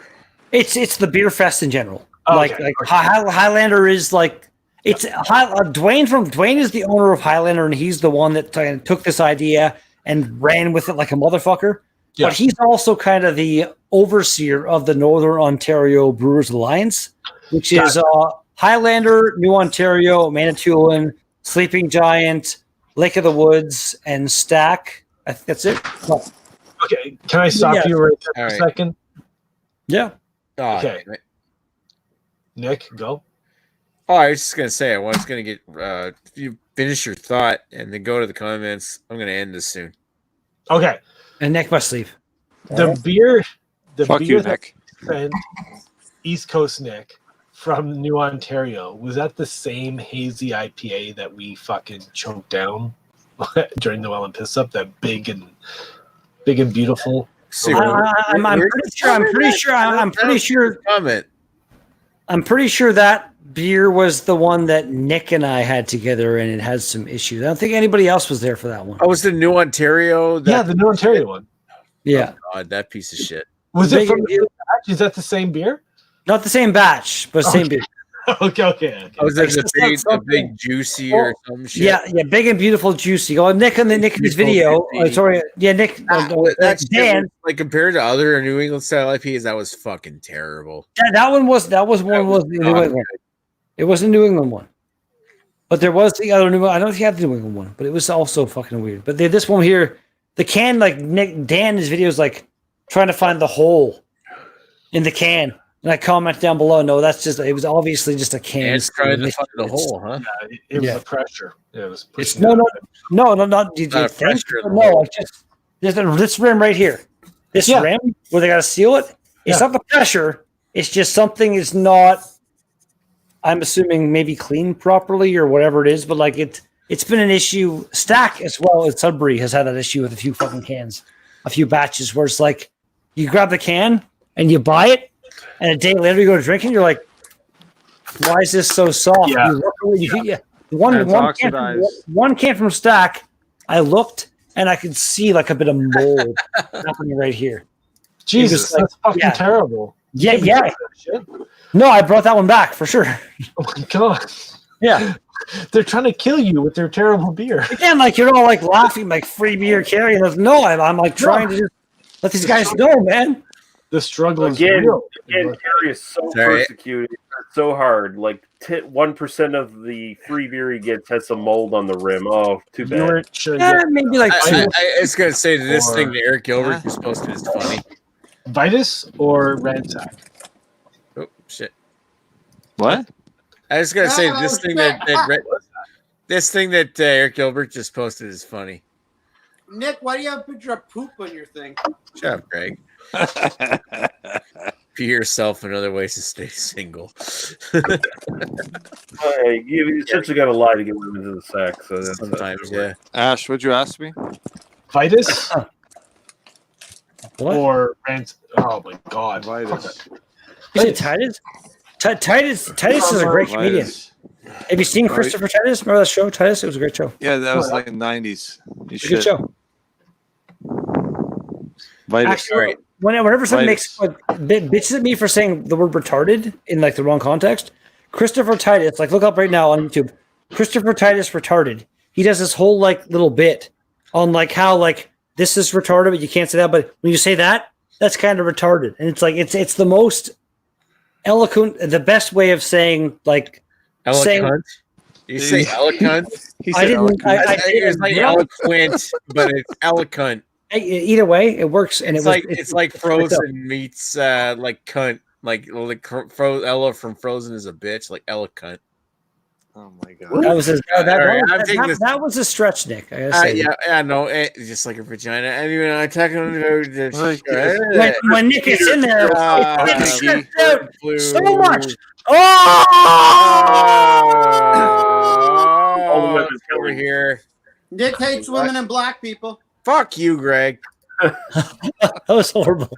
It's the beer fest in general. Okay. Highlander is like it's Dwayne is the owner of Highlander, and he's the one that took this idea and ran with it like a motherfucker. Yeah. But he's also kind of the overseer of the Northern Ontario Brewers Alliance, which is Highlander, New Ontario, Manitoulin, Sleeping Giant, Lake of the Woods, and Stack. I think that's it. Oh. Okay, can I stop you right there for a second? Yeah. Okay. Nick, go. Oh, I was just gonna say I was gonna get if you finish your thought and then go to the comments. I'm gonna end this soon. Okay. And Nick must leave. The beer Fuck you, Nick. Sent East Coast Nick from New Ontario, was that the same hazy IPA that we fucking choked down during the Well and Piss Up? That big and beautiful. I'm pretty sure that beer was the one that Nick and I had together, and it has some issues. I don't think anybody else was there for that one. Oh, was the New Ontario? The New Ontario one. Yeah. Oh, God, that piece of shit. Was it from the batch? Is that the same beer? Not the same batch, but same beer. Okay. Oh, was it the big juicy or some shit? Yeah, big and beautiful juicy. Oh, Nick in his video. Nick. That's Dan. Like compared to other New England style IPAs, that was fucking terrible. That was the New England. It was a New England one. But there was the other New England. I don't know if you have the New England one, but it was also fucking weird. But this one here, the can, like Dan in his video is like trying to find the hole in the can. And I comment down below, no, it was obviously just a can. And it's trying to find the hole, huh? Yeah, it was the pressure. Yeah, it was pushing. No, not pressure. No, just this rim right here. This rim where they got to seal it. It's not the pressure. It's just something is not, I'm assuming, maybe cleaned properly or whatever it is. But like it's been an issue. Stack as well as Sudbury has had that issue with a few fucking cans, a few batches where it's like you grab the can and you buy it. And a day later, you go to drink and you're like, why is this so soft? Yeah. One can from Stack, I looked and I could see like a bit of mold happening right here. Jesus, that's fucking terrible. Yeah. No, I brought that one back for sure. Oh my God. Yeah. They're trying to kill you with their terrible beer. Again, like you're all like laughing, like free beer carrying. No, I'm like trying to just let these guys know, man. The struggle is real. Again, Terry is so persecuted. It's so hard. Like 1% of the free beer he gets has some mold on the rim. Oh, too bad. Maybe like I was going to say this thing that Eric Gilbert was posted is funny. Vitus or Ransack? Oh, shit. What? I was going to say this thing that Eric Gilbert just posted is funny. Nick, why do you have a picture of poop on your thing? Shut up, Greg. Be yourself in other ways to stay single. You essentially got to lie to get women into the sack. So that's sometimes, yeah. Ash, what'd you ask me? Vitus or Rant? Oh my God, Vitus. Is it Titus? Titus is a great comedian. Have you seen Christopher Titus? Remember that show, Titus? It was a great show. Yeah, that was like in the 90s. It's a good show. Vitus. Actually, whenever someone makes bitches at me for saying the word retarded in like the wrong context, Christopher Titus, like look up right now on YouTube, Christopher Titus retarded. He does this whole like little bit on like how like this is retarded, but you can't say that. But when you say that, that's kind of retarded, and it's like it's the most eloquent, the best way of saying like eloquent. You say eloquent? He I said didn't. It's like eloquent, but it's eloquent. Either way, it works, and It's like it's like Frozen meets like cunt, like Ella from Frozen is a bitch, like eloquent. Oh my god. That was this. that was a stretch, Nick. I gotta say. Yeah, no, just like a vagina. Anyway, I talk about When Nick is in there, it's stretched out so much. Oh, over here. Nick hates women and black people. Fuck you, Greg. That was horrible.